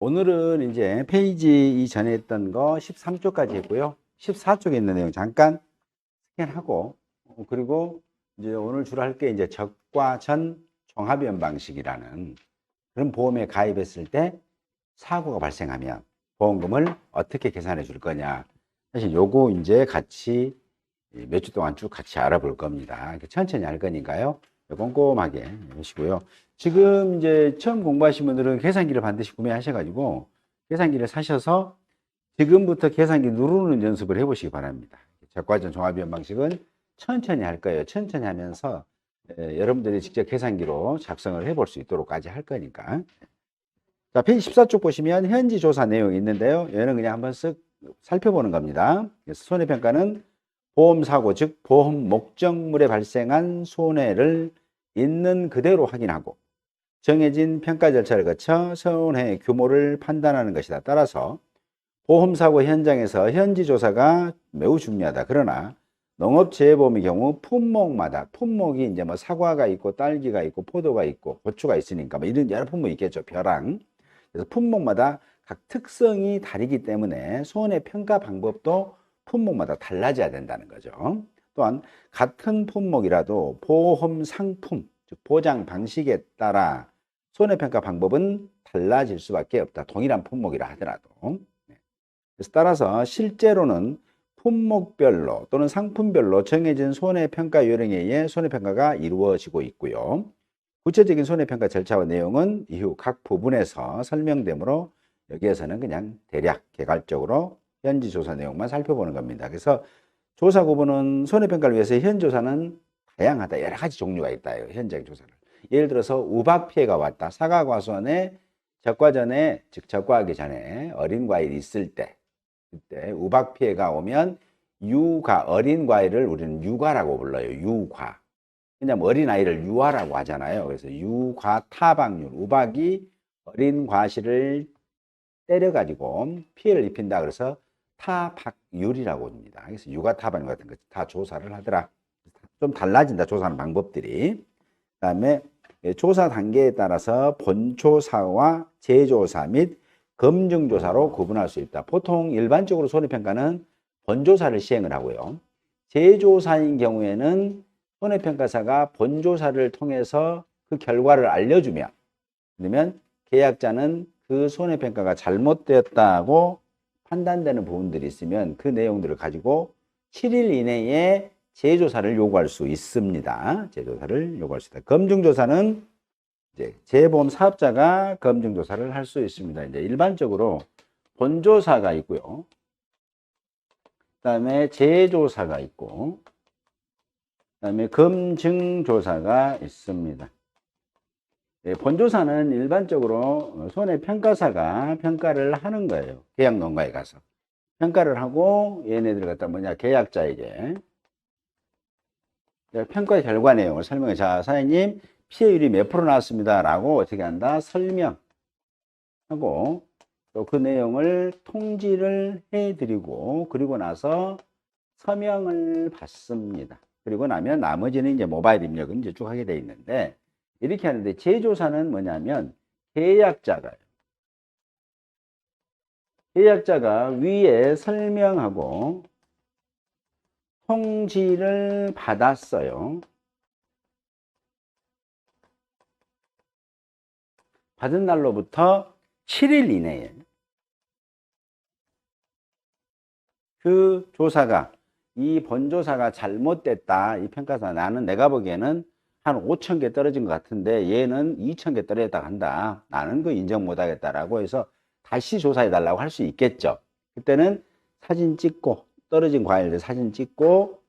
오늘은 이제 페이지 이전에 했던 거 13쪽까지 했고요. 14쪽에 있는 내용 잠깐 스캔하고, 그리고 이제 오늘 주로 할 게 이제 적과 전 종합위험 방식이라는 그런 보험에 가입했을 때 사고가 발생하면 보험금을 어떻게 계산해 줄 거냐. 사실 요거 이제 같이 몇 주 동안 쭉 같이 알아볼 겁니다. 천천히 할 거니까요. 꼼꼼하게 해보시고요. 지금 이제 처음 공부하신 분들은 계산기를 반드시 구매하셔가지고 계산기를 사셔서 지금부터 계산기 누르는 연습을 해보시기 바랍니다. 적과전 종합위험 방식은 천천히 할 거예요. 천천히 하면서 여러분들이 직접 계산기로 작성을 해볼 수 있도록까지 할 거니까. 자, 페이지 14쪽 보시면 현지 조사 내용이 있는데요. 얘는 그냥 한번 쓱 살펴보는 겁니다. 그래서 손해평가는 보험사고, 즉 보험 목적물에 발생한 손해를 있는 그대로 확인하고 정해진 평가 절차를 거쳐 손해 규모를 판단하는 것이다. 따라서 보험사고 현장에서 현지 조사가 매우 중요하다. 그러나 농업재해보험의 경우 품목마다, 품목이 이제 뭐 사과가 있고 딸기가 있고 포도가 있고 고추가 있으니까 뭐 이런 여러 품목이 있겠죠. 벼랑. 그래서 품목마다 각 특성이 다르기 때문에 손해평가 방법도 품목마다 달라져야 된다는 거죠. 또한 같은 품목이라도 보험 상품, 즉 보장 방식에 따라 손해평가 방법은 달라질 수밖에 없다. 동일한 품목이라 하더라도. 그래서 따라서 실제로는 품목별로 또는 상품별로 정해진 손해평가 요령에 의해 손해평가가 이루어지고 있고요. 구체적인 손해평가 절차와 내용은 이후 각 부분에서 설명되므로 여기에서는 그냥 대략 개괄적으로 현지 조사 내용만 살펴보는 겁니다. 그래서 조사 구분은 손해평가를 위해서 현조사는 다양하다. 여러 가지 종류가 있다. 현장 조사를. 예를 들어서 우박 피해가 왔다. 사과 과수원에 적과전에, 즉 적과하기 전에 어린 과일이 있을 때, 그때 우박 피해가 오면 유과, 어린 과일을 우리는 유과라고 불러요. 유과. 그냥 어린 아이를 유아라고 하잖아요. 그래서 유과 타박률, 우박이 어린 과실을 때려가지고 피해를 입힌다. 그래서 타박률이라고 합니다. 그래서 유과 타박률 같은 거 다 조사를 하더라. 좀 달라진다. 조사하는 방법들이. 그다음에 조사 단계에 따라서 본조사와 재조사 및 검증조사로 구분할 수 있다. 보통 일반적으로 손해평가는 본조사를 시행을 하고요. 재조사인 경우에는 손해평가사가 본조사를 통해서 그 결과를 알려주면, 그러면 계약자는 그 손해평가가 잘못되었다고 판단되는 부분들이 있으면 그 내용들을 가지고 7일 이내에 재조사를 요구할 수 있습니다. 재조사를 요구할 수 있다. 검증조사는 이제 재보험 사업자가 검증조사를 할 수 있습니다. 이제 일반적으로 본조사가 있고요. 그다음에 재조사가 있고, 그다음에 검증조사가 있습니다. 본조사는 일반적으로 손해평가사가 평가를 하는 거예요. 계약농가에 가서 평가를 하고 얘네들 갖다 뭐냐 계약자에게 평가 결과 내용을 설명해. 자, 사장님 피해율이 몇 프로 나왔습니다 라고 어떻게 한다? 설명하고 또 그 내용을 통지를 해드리고 그리고 나서 서명을 받습니다. 그리고 나면 나머지는 이제 모바일 입력은 이제 쭉 하게 돼 있는데, 이렇게 하는데 재조사는 뭐냐면 계약자가 위에 설명하고 통지를 받았어요. 받은 날로부터 7일 이내에 그 조사가, 이 본조사가 잘못됐다. 이 평가사 나는 내가 보기에는 한 5천 개 떨어진 것 같은데 얘는 2천 개 떨어졌다 한다. 나는 그 인정 못 하겠다라고 해서 다시 조사해 달라고 할 수 있겠죠. 그때는 사진 찍고 떨어진 과일들 사진 찍고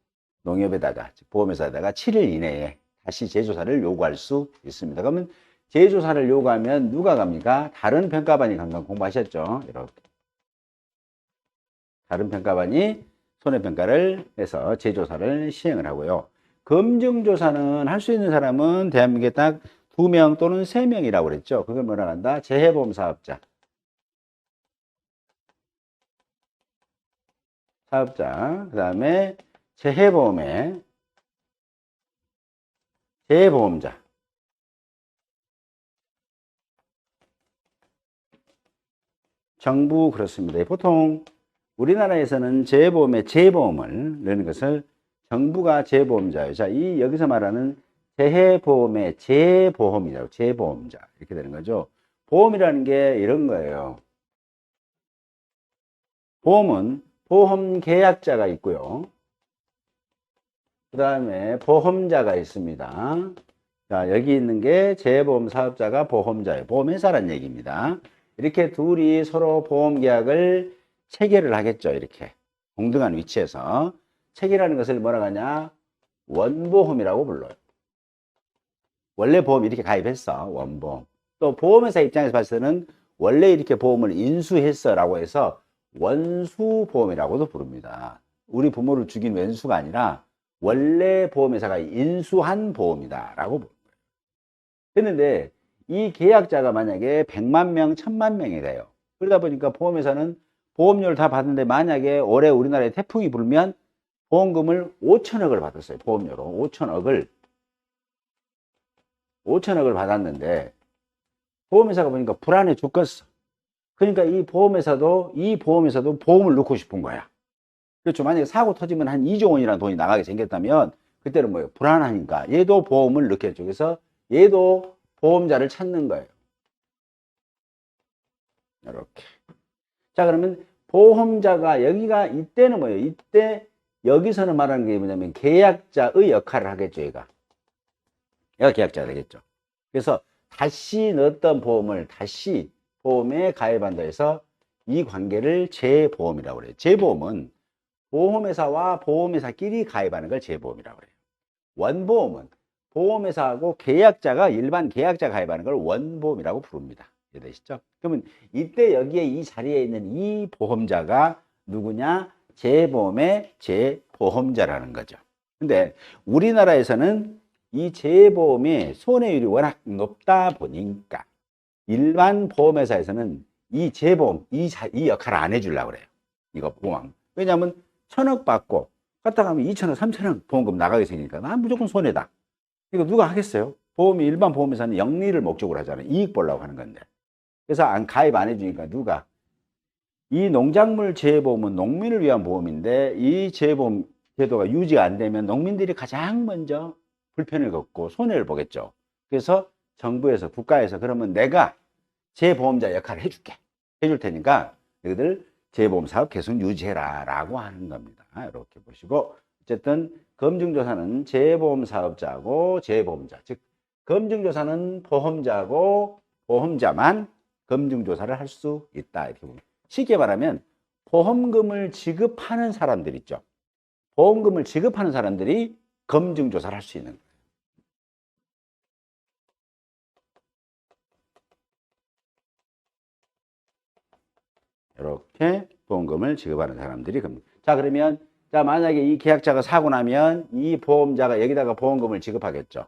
농협에다가 보험회사에다가 7일 이내에 다시 재조사를 요구할 수 있습니다. 그러면 재조사를 요구하면 누가 갑니까? 다른 평가반이 강강 공부하셨죠. 이렇게 다른 평가반이 손해평가를 해서 재조사를 시행을 하고요. 검증조사는 할 수 있는 사람은 대한민국에 딱 2명 또는 3명이라고 그랬죠. 그걸 뭐라 한다? 재해보험 사업자. 그 다음에 재해보험의 재해보험자. 정부 그렇습니다. 보통 우리나라에서는 재보험에 재보험을 넣는 것을 정부가 재보험자예요. 자, 이 여기서 말하는 재해보험의 재보험이라고 재보험자 이렇게 되는 거죠. 보험이라는 게 이런 거예요. 보험은 보험 계약자가 있고요. 그 다음에 보험자가 있습니다. 자, 여기 있는 게 재보험 사업자가 보험자예요. 보험회사란 얘기입니다. 이렇게 둘이 서로 보험 계약을 체결을 하겠죠. 이렇게 동등한 위치에서 체결하는 것을 뭐라고 하냐? 원보험이라고 불러요. 원래 보험 이렇게 가입했어. 원보험. 또 보험회사 입장에서 봤을 때는 원래 이렇게 보험을 인수했어 라고 해서 원수보험이라고도 부릅니다. 우리 부모를 죽인 왼수가 아니라 원래 보험회사가 인수한 보험이다 라고 부릅니다. 그런데 이 계약자가 만약에 100만 명, 1000만 명이 돼요. 그러다 보니까 보험회사는 보험료를 다 받는데 만약에 올해 우리나라에 태풍이 불면 보험금을 5천억을 받았어요. 보험료로 5천억을 받았는데 보험회사가 보니까 불안해 죽겠어. 그러니까 이 보험회사도 보험을 넣고 싶은 거야. 그렇죠. 만약에 사고 터지면 한 2조 원이라는 돈이 나가게 생겼다면 그때는 뭐예요? 불안하니까 얘도 보험을 넣겠죠. 그래서 얘도 보험자를 찾는 거예요. 이렇게. 자, 그러면 보험자가 여기가 이때는 뭐예요? 이때 여기서는 말하는 게 뭐냐면 계약자의 역할을 하겠죠. 얘가 계약자가 되겠죠. 그래서 다시 넣었던 보험을 다시 보험에 가입한다 해서 이 관계를 재보험이라고 그래요. 재보험은 보험회사와 보험회사끼리 가입하는 걸 재보험이라고 그래요. 원보험은 보험회사하고 계약자가 일반 계약자 가입하는 걸 원보험이라고 부릅니다. 이해되시죠? 그러면 이때 여기에 이 자리에 있는 이 보험자가 누구냐? 재보험의 재보험자라는 거죠. 근데 우리나라에서는 이 재보험의 손해율이 워낙 높다 보니까 일반 보험회사에서는 이 재보험, 이 역할을 안 해주려고 그래요. 이거 보험. 왜냐하면 1000억 받고 갔다 가면 2천억, 3천억 보험금 나가게 생기니까 난 무조건 손해다. 이거 누가 하겠어요? 보험이 일반 보험회사는 영리를 목적으로 하잖아요. 이익 보려고 하는 건데. 그래서 가입 안 해주니까 누가? 이 농작물 재보험은 농민을 위한 보험인데 이 재보험 제도가 유지가 안 되면 농민들이 가장 먼저 불편을 겪고 손해를 보겠죠. 그래서 정부에서 국가에서 그러면 내가 재보험자 역할을 해줄 테니까 너희들 재보험 사업 계속 유지해라 라고 하는 겁니다. 이렇게 보시고 어쨌든 검증조사는 재보험 사업자하고 재보험자, 즉 검증조사는 보험자하고 보험자만 검증조사를 할 수 있다. 이렇게 보면 쉽게 말하면 보험금을 지급하는 사람들 있죠. 보험금을 지급하는 사람들이 검증조사를 할 수 있는 거예요. 이렇게 보험금을 지급하는 사람들이 자, 그러면 자, 만약에 이 계약자가 사고 나면 이 보험자가 여기다가 보험금을 지급하겠죠.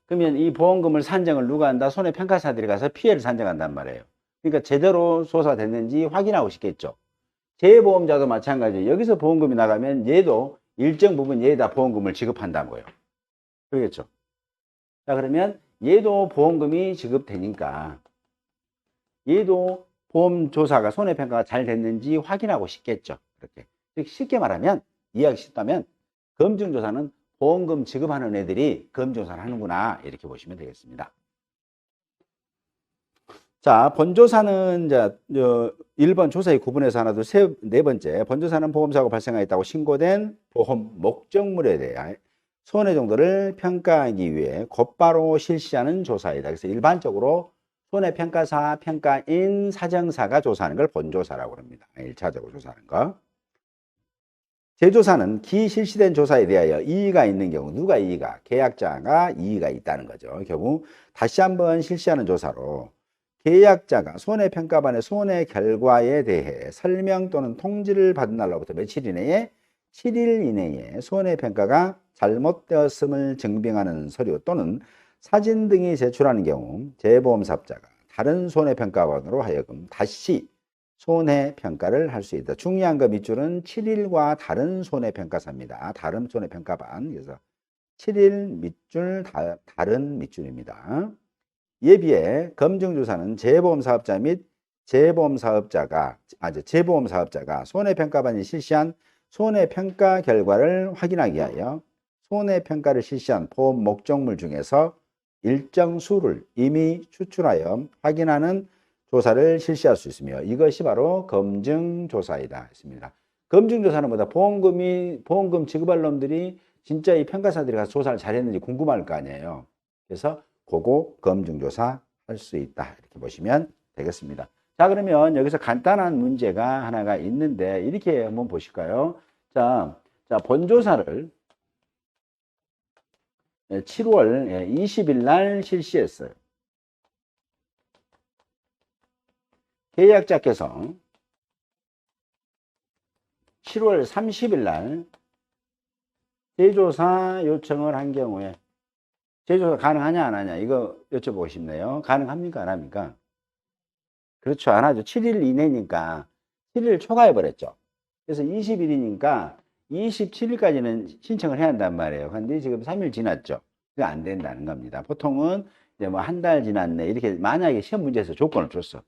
그러면 이 보험금을 산정을 누가 한다? 손해평가사들이 가서 피해를 산정한단 말이에요. 그러니까 제대로 조사됐는지 확인하고 싶겠죠. 재보험자도 마찬가지예요. 여기서 보험금이 나가면 얘도 일정 부분 얘에다 보험금을 지급한다는 거예요. 그러겠죠. 자, 그러면 얘도 보험금이 지급되니까 얘도 보험조사가 손해평가가 잘 됐는지 확인하고 싶겠죠. 그렇게. 쉽게 말하면 이해하기 쉽다면 검증조사는 보험금 지급하는 애들이 검증조사를 하는구나 이렇게 보시면 되겠습니다. 자, 본조사는 이제 1번 조사의 구분에서 하나, 둘, 셋, 네 번째. 본조사는 보험사고 발생하였다고 신고된 보험 목적물에 대해 손해 정도를 평가하기 위해 곧바로 실시하는 조사이다. 그래서 일반적으로 손해평가사, 평가인, 사정사가 조사하는 걸 본조사라고 합니다. 1차적으로 조사하는 거. 재조사는 기실시된 조사에 대하여 이의가 있는 경우, 누가 이의가? 계약자가 이의가 있다는 거죠. 경우 다시 한번 실시하는 조사로 계약자가 손해평가반의 손해 결과에 대해 설명 또는 통지를 받은 날로부터 며칠 이내에 7일 이내에 손해평가가 잘못되었음을 증빙하는 서류 또는 사진 등이 제출하는 경우 재보험사업자가 다른 손해평가반으로 하여금 다시 손해평가를 할 수 있다. 중요한 거 밑줄은 7일과 다른 손해평가사입니다. 다른 손해평가반. 그래서 7일 밑줄 다른 밑줄입니다. 이에 비해 검증조사는 재보험사업자 및 재보험사업자가 손해평가반이 실시한 손해평가 결과를 확인하기 위하여 손해평가를 실시한 보험 목적물 중에서 일정 수를 이미 추출하여 확인하는 조사를 실시할 수 있으며 이것이 바로 검증조사이다 했습니다. 검증조사는 뭐다? 보험금 지급할 놈들이 진짜 이 평가사들이 가서 조사를 잘했는지 궁금할 거 아니에요. 그래서 그거 검증조사 할 수 있다 이렇게 보시면 되겠습니다. 자, 그러면 여기서 간단한 문제가 하나가 있는데 이렇게 한번 보실까요? 자, 본조사를 7월 20일 날 실시했어요. 계약자께서 7월 30일 날 재조사 요청을 한 경우에 재조사 가능하냐 안 하냐 이거 여쭤보고 싶네요. 가능합니까 안 합니까? 그렇죠. 안 하죠. 7일 이내니까 7일 초과해 버렸죠. 그래서 20일이니까 27일까지는 신청을 해야 한단 말이에요. 근데 지금 3일 지났죠. 그게 안 된다는 겁니다. 보통은 이제 뭐 한 달 지났네 이렇게 만약에 시험 문제에서 조건을 줬어.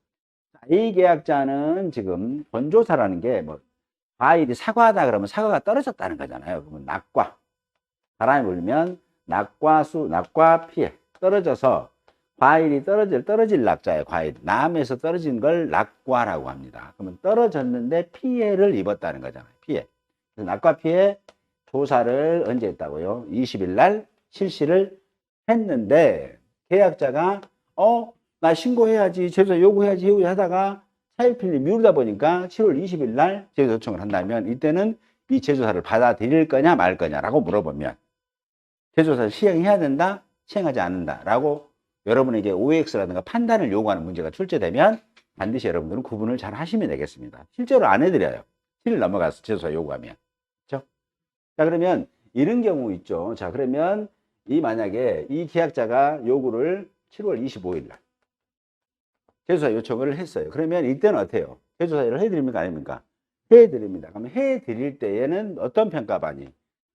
이 계약자는 지금 본조사라는 게 뭐 과일이 사과하다 그러면 사과가 떨어졌다는 거잖아요. 그러면 낙과 바람이 불면 낙과 피해 떨어져서 과일이 떨어질 낙자예요. 과일 남에서 떨어진 걸 낙과라고 합니다. 그러면 떨어졌는데 피해를 입었다는 거잖아요. 피해. 그래서 낙과 피해 조사를 언제 했다고요? 20일 날 실시를 했는데 계약자가 나 신고해야지 제조사 요구해야지 하다가 차일필리 미루다 보니까 7월 20일 날 제조사 요청을 한다면 이때는 이 제조사를 받아들일 거냐 말 거냐라고 물어보면 제조사를 시행해야 된다, 시행하지 않는다 라고 여러분에게 OX라든가 판단을 요구하는 문제가 출제되면 반드시 여러분들은 구분을 잘 하시면 되겠습니다. 실제로 안 해드려요. 7일 넘어가서 제조사 요구하면. 그렇죠? 자, 그러면 이런 경우 있죠. 자, 그러면 만약에 이 계약자가 요구를 7월 25일 날 제조사 요청을 했어요. 그러면 이때는 어때요? 제조사 일을 해드립니까? 아닙니까? 해드립니다. 그러면 해드릴 때에는 어떤 평가반이?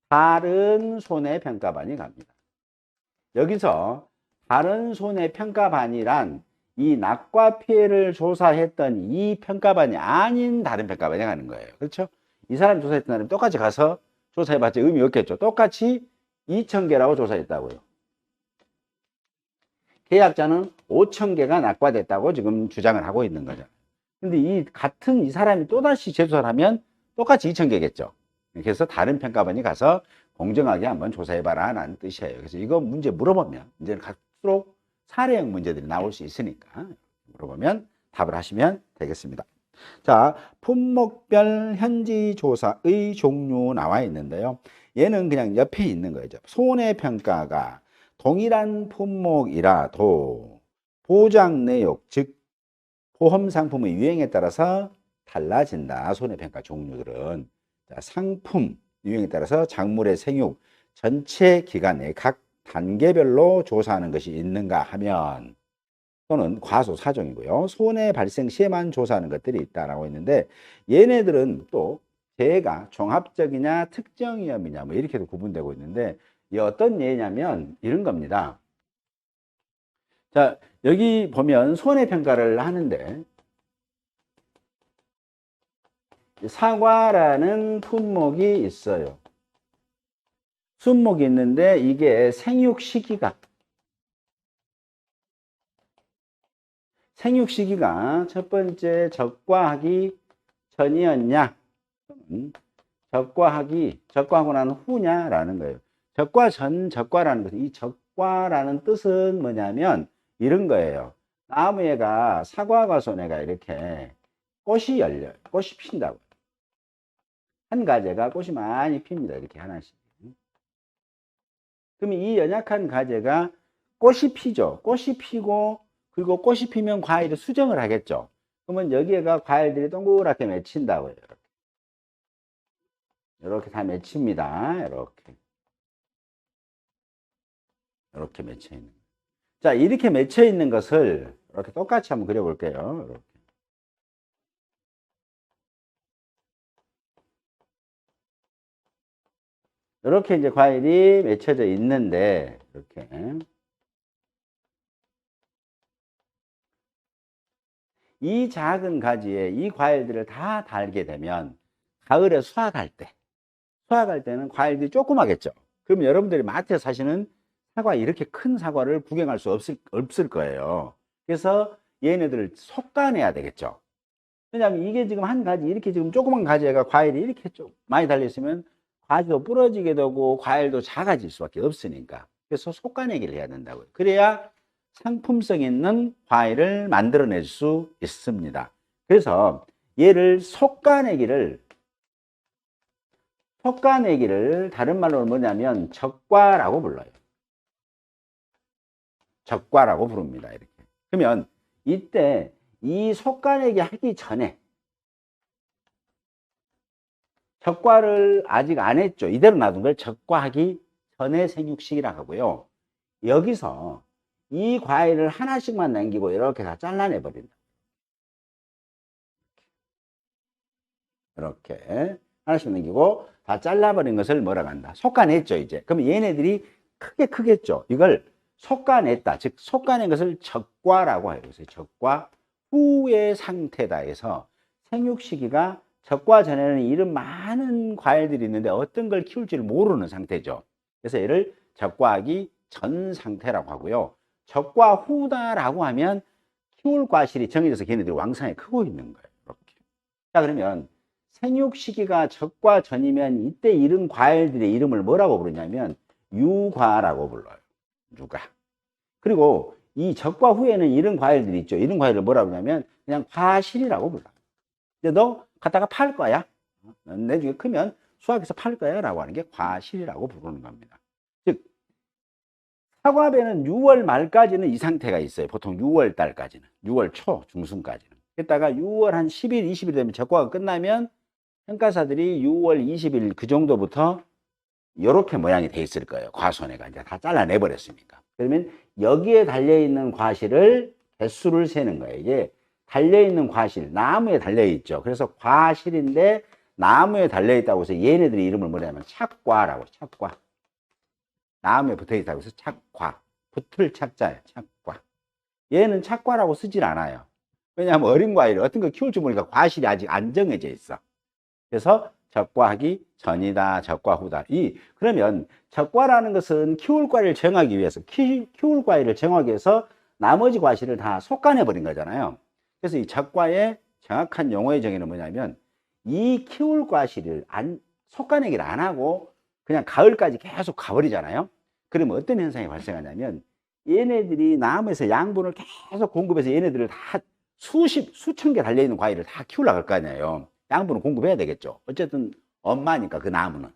다른 손해평가반이 갑니다. 여기서 다른 손해평가반이란 이 낙과 피해를 조사했던 이 평가반이 아닌 다른 평가반이 가는 거예요. 그렇죠? 이 사람이 조사했던 사람이 똑같이 가서 조사해봤자 의미 없겠죠. 똑같이 2,000개라고 조사했다고요. 계약자는 5,000개가 낙과됐다고 지금 주장을 하고 있는 거죠. 근데 이 사람이 또다시 재조사를 하면 똑같이 2,000개겠죠. 그래서 다른 평가반이 가서 공정하게 한번 조사해봐라 라는 뜻이에요. 그래서 이거 문제 물어보면 이제는 갈수록 사례형 문제들이 나올 수 있으니까 물어보면 답을 하시면 되겠습니다. 자, 품목별 현지 조사의 종류 나와 있는데요. 얘는 그냥 옆에 있는 거죠. 손해평가가 동일한 품목이라도 보장 내역, 즉 보험 상품의 유행에 따라서 달라진다. 손해평가 종류들은. 자, 상품 유행에 따라서 작물의 생육 전체 기간에 각 단계별로 조사하는 것이 있는가 하면 또는 과소사정이고요. 손해 발생 시에만 조사하는 것들이 있다라고 했는데 얘네들은 또 재해가 종합적이냐 특정 위험이냐 뭐 이렇게도 구분되고 있는데 이 어떤 예냐면 이런 겁니다. 자, 여기 보면 손해평가를 하는데 사과라는 품목이 있어요. 순목이 있는데 이게 생육 시기가 첫 번째 적과하기 전이었냐 적과하고 난 후냐라는 거예요. 적과 전, 적과라는 것은 이 적과라는 뜻은 뭐냐면 이런 거예요. 나무에가 사과가 손에가 이렇게 꽃이 열려요. 꽃이 핀다고. 한 가지가 꽃이 많이 핍니다. 이렇게 하나씩. 그러면 이 연약한 가지가 꽃이 피죠. 꽃이 피고 그리고 꽃이 피면 과일을 수정을 하겠죠. 그러면 여기에가 과일들이 동그랗게 맺힌다고요. 이렇게 다 맺힙니다. 이렇게 맺혀 있는. 자, 이렇게 맺혀 있는 것을 이렇게 똑같이 한번 그려볼게요. 이렇게 이제 과일이 맺혀져 있는데 이렇게 이 작은 가지에 이 과일들을 다 달게 되면 가을에 수확할 때는 과일들이 조그마겠죠. 그러면 여러분들이 마트에 사시는 사과, 이렇게 큰 사과를 구경할 수 없을 거예요. 그래서 얘네들을 솎아내야 되겠죠. 왜냐하면 이게 지금 한 가지, 이렇게 지금 조그만 가지가 과일이 이렇게 좀 많이 달려있으면 가지도 부러지게 되고 과일도 작아질 수밖에 없으니까. 그래서 솎아내기를 해야 된다고요. 그래야 상품성 있는 과일을 만들어낼 수 있습니다. 그래서 얘를 솎아내기를 다른 말로 뭐냐면 적과라고 불러요. 적과라고 부릅니다. 이렇게. 그러면 이때 이 솎아내기 하기 전에 적과를 아직 안 했죠. 이대로 놔둔 걸 적과하기 전에 생육식이라고 하고요. 여기서 이 과일을 하나씩만 남기고 이렇게 다 잘라내 버린다. 이렇게 하나씩 남기고 다 잘라버린 것을 뭐라고 한다? 솎아냈죠, 이제. 그럼 얘네들이 크겠죠. 이걸 솎아냈다. 즉, 솎아낸 것을 적과라고 해요. 그래서 적과 후의 상태다 해서 생육 시기가 적과 전에는 이런 많은 과일들이 있는데 어떤 걸 키울지를 모르는 상태죠. 그래서 얘를 적과하기 전 상태라고 하고요. 적과 후다라고 하면 키울 과실이 정해져서 걔네들이 왕성하게 크고 있는 거예요. 이렇게. 자, 그러면 생육 시기가 적과 전이면 이때 이런 과일들의 이름을 뭐라고 부르냐면 유과라고 불러요. 유과. 그리고 이 적과 후에는 이런 과일들이 있죠. 이런 과일을 뭐라고 하냐면 그냥 과실이라고 불러요. 이제 너 갖다가 팔 거야. 나중에 크면 수확해서 팔 거야 라고 하는 게 과실이라고 부르는 겁니다. 즉, 사과배는 6월 말까지는 이 상태가 있어요. 보통 6월 달까지는. 6월 초 중순까지는. 그랬다가 6월 한 10일, 20일 되면 적과가 끝나면 평가사들이 6월 20일 그 정도부터 이렇게 모양이 돼 있을 거예요. 과손해가 이제 다 잘라내 버렸으니까. 그러면 여기에 달려있는 과실을 개수를 세는 거예요. 이게 달려있는 과실, 나무에 달려있죠. 그래서 과실인데 나무에 달려있다고 해서 얘네들이 이름을 뭐냐면 착과라고, 착과. 나무에 붙어있다고 해서 착과. 붙을 착자예요. 착과. 얘는 착과라고 쓰질 않아요. 왜냐하면 어린 과일, 어떤 거 키울지 모르니까 과실이 아직 안 정해져 있어. 그래서 적과하기 전이다, 적과 후다. 그러면 적과라는 것은 키울 과일을 정하기 위해서, 키울 과일을 정하기 위해서 나머지 과실을 다 솎아내 버린 거잖아요. 그래서 이 적과의 정확한 용어의 정의는 뭐냐면 이 키울 과실을 솎아내기를 안 하고 그냥 가을까지 계속 가버리잖아요. 그러면 어떤 현상이 발생하냐면 얘네들이 나무에서 양분을 계속 공급해서 얘네들을 다 수천 개 달려있는 과일을 다 키우려고 할 거 아니에요. 양분을 공급해야 되겠죠. 어쨌든 엄마니까 그 나무는.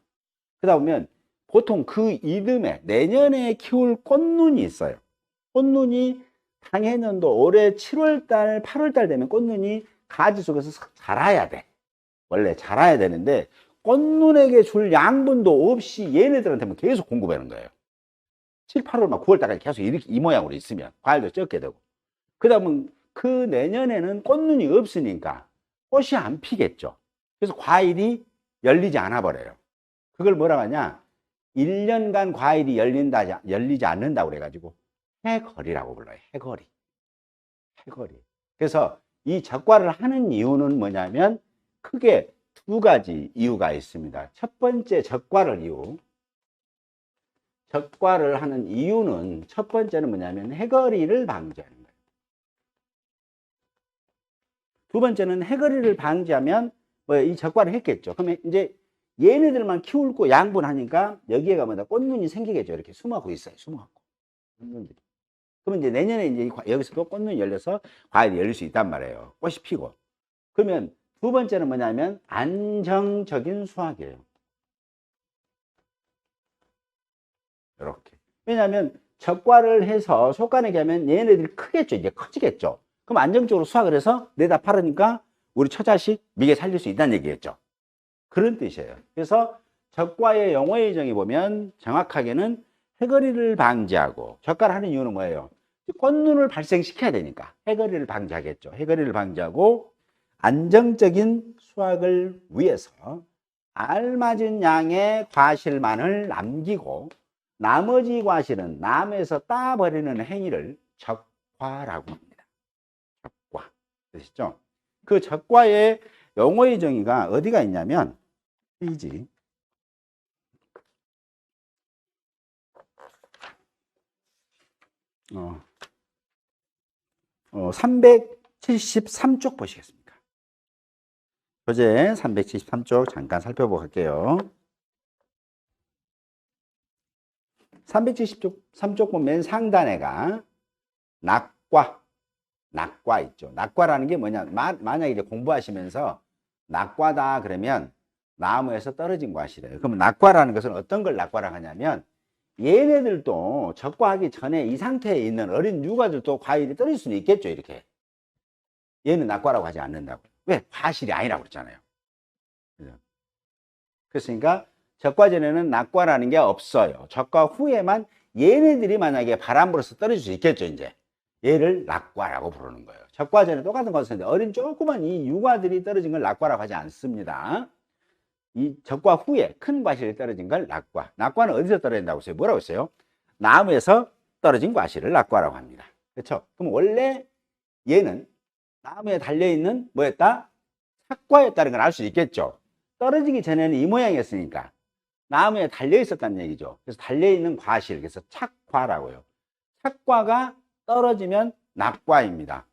그러다 보면 보통 그 이듬해 내년에 키울 꽃눈이 있어요. 꽃눈이 당해년도 올해 7월달, 8월달 되면 꽃눈이 가지 속에서 자라야 돼. 원래 자라야 되는데 꽃눈에게 줄 양분도 없이 얘네들한테만 계속 공급하는 거예요. 7, 8월, 막 9월달까지 계속 이렇게 이 모양으로 있으면 과일도 적게 되고. 그러다 보면 그 내년에는 꽃눈이 없으니까 꽃이 안 피겠죠. 그래서 과일이 열리지 않아 버려요. 그걸 뭐라고 하냐? 1년간 과일이 열리지 않는다고 그래가지고 해거리라고 불러요. 해거리. 해거리. 그래서 이 적과를 하는 이유는 뭐냐면 크게 두 가지 이유가 있습니다. 첫 번째 적과를 하는 이유는 첫 번째는 뭐냐면 해거리를 방지하는 거예요. 두 번째는 해거리를 방지하면 뭐 이 적과를 했겠죠. 그러면 이제 얘네들만 키우고 양분하니까 여기에가 뭐다 꽃눈이 생기겠죠. 이렇게 숨어갖고 있어요. 숨어갖고. 꽃눈들이. 그러면 이제 내년에 이제 여기서도 꽃눈이 열려서 과일이 열릴 수 있단 말이에요. 꽃이 피고. 그러면 두 번째는 뭐냐면 안정적인 수확이에요. 이렇게. 왜냐하면 적과를 해서 솎아내게 하면 얘네들이 크겠죠. 이제 커지겠죠. 그럼 안정적으로 수확을 해서 내다 팔으니까 우리 처자식 미개 살릴 수 있다는 얘기겠죠. 그런 뜻이에요. 그래서 적과의 용어의 정의 보면 정확하게는 해거리를 방지하고, 적과를 하는 이유는 뭐예요? 꽃눈을 발생시켜야 되니까 해거리를 방지하겠죠. 해거리를 방지하고 안정적인 수확을 위해서 알맞은 양의 과실만을 남기고 나머지 과실은 나무에서 따버리는 행위를 적과라고 합니다. 적과. 되시죠? 그 적과의 용어의 정의가 어디가 있냐면 페이지 373쪽 보시겠습니까? 교재 373쪽 잠깐 살펴보고 갈게요. 373쪽 보면 맨 상단에가 낙과 있죠. 낙과라는 게 뭐냐? 만약에 이제 공부하시면서 낙과다 그러면 나무에서 떨어진 과실이에요. 그러면 낙과라는 것은 어떤 걸 낙과라고 하냐면 얘네들도 적과하기 전에 이 상태에 있는 어린 유가들도 과일이 떨어질 수는 있겠죠. 이렇게. 얘는 낙과라고 하지 않는다고. 왜? 과실이 아니라고 그랬잖아요. 그렇으니까 적과 전에는 낙과라는 게 없어요. 적과 후에만 얘네들이 만약에 바람 불어서 떨어질 수 있겠죠. 이제 얘를 낙과라고 부르는 거예요. 적과 전에 똑같은 것인데 어린 조그만 이 유과들이 떨어진 걸 낙과라고 하지 않습니다. 이 적과 후에 큰 과실이 떨어진 걸 낙과. 낙과는 어디서 떨어진다고 했어요? 뭐라고 했어요? 나무에서 떨어진 과실을 낙과라고 합니다. 그렇죠? 그럼 원래 얘는 나무에 달려있는 뭐였다? 착과였다는 걸 알 수 있겠죠. 떨어지기 전에는 이 모양이었으니까 나무에 달려있었다는 얘기죠. 그래서 달려있는 과실, 그래서 착과라고요. 착과가 떨어지면 낙과입니다.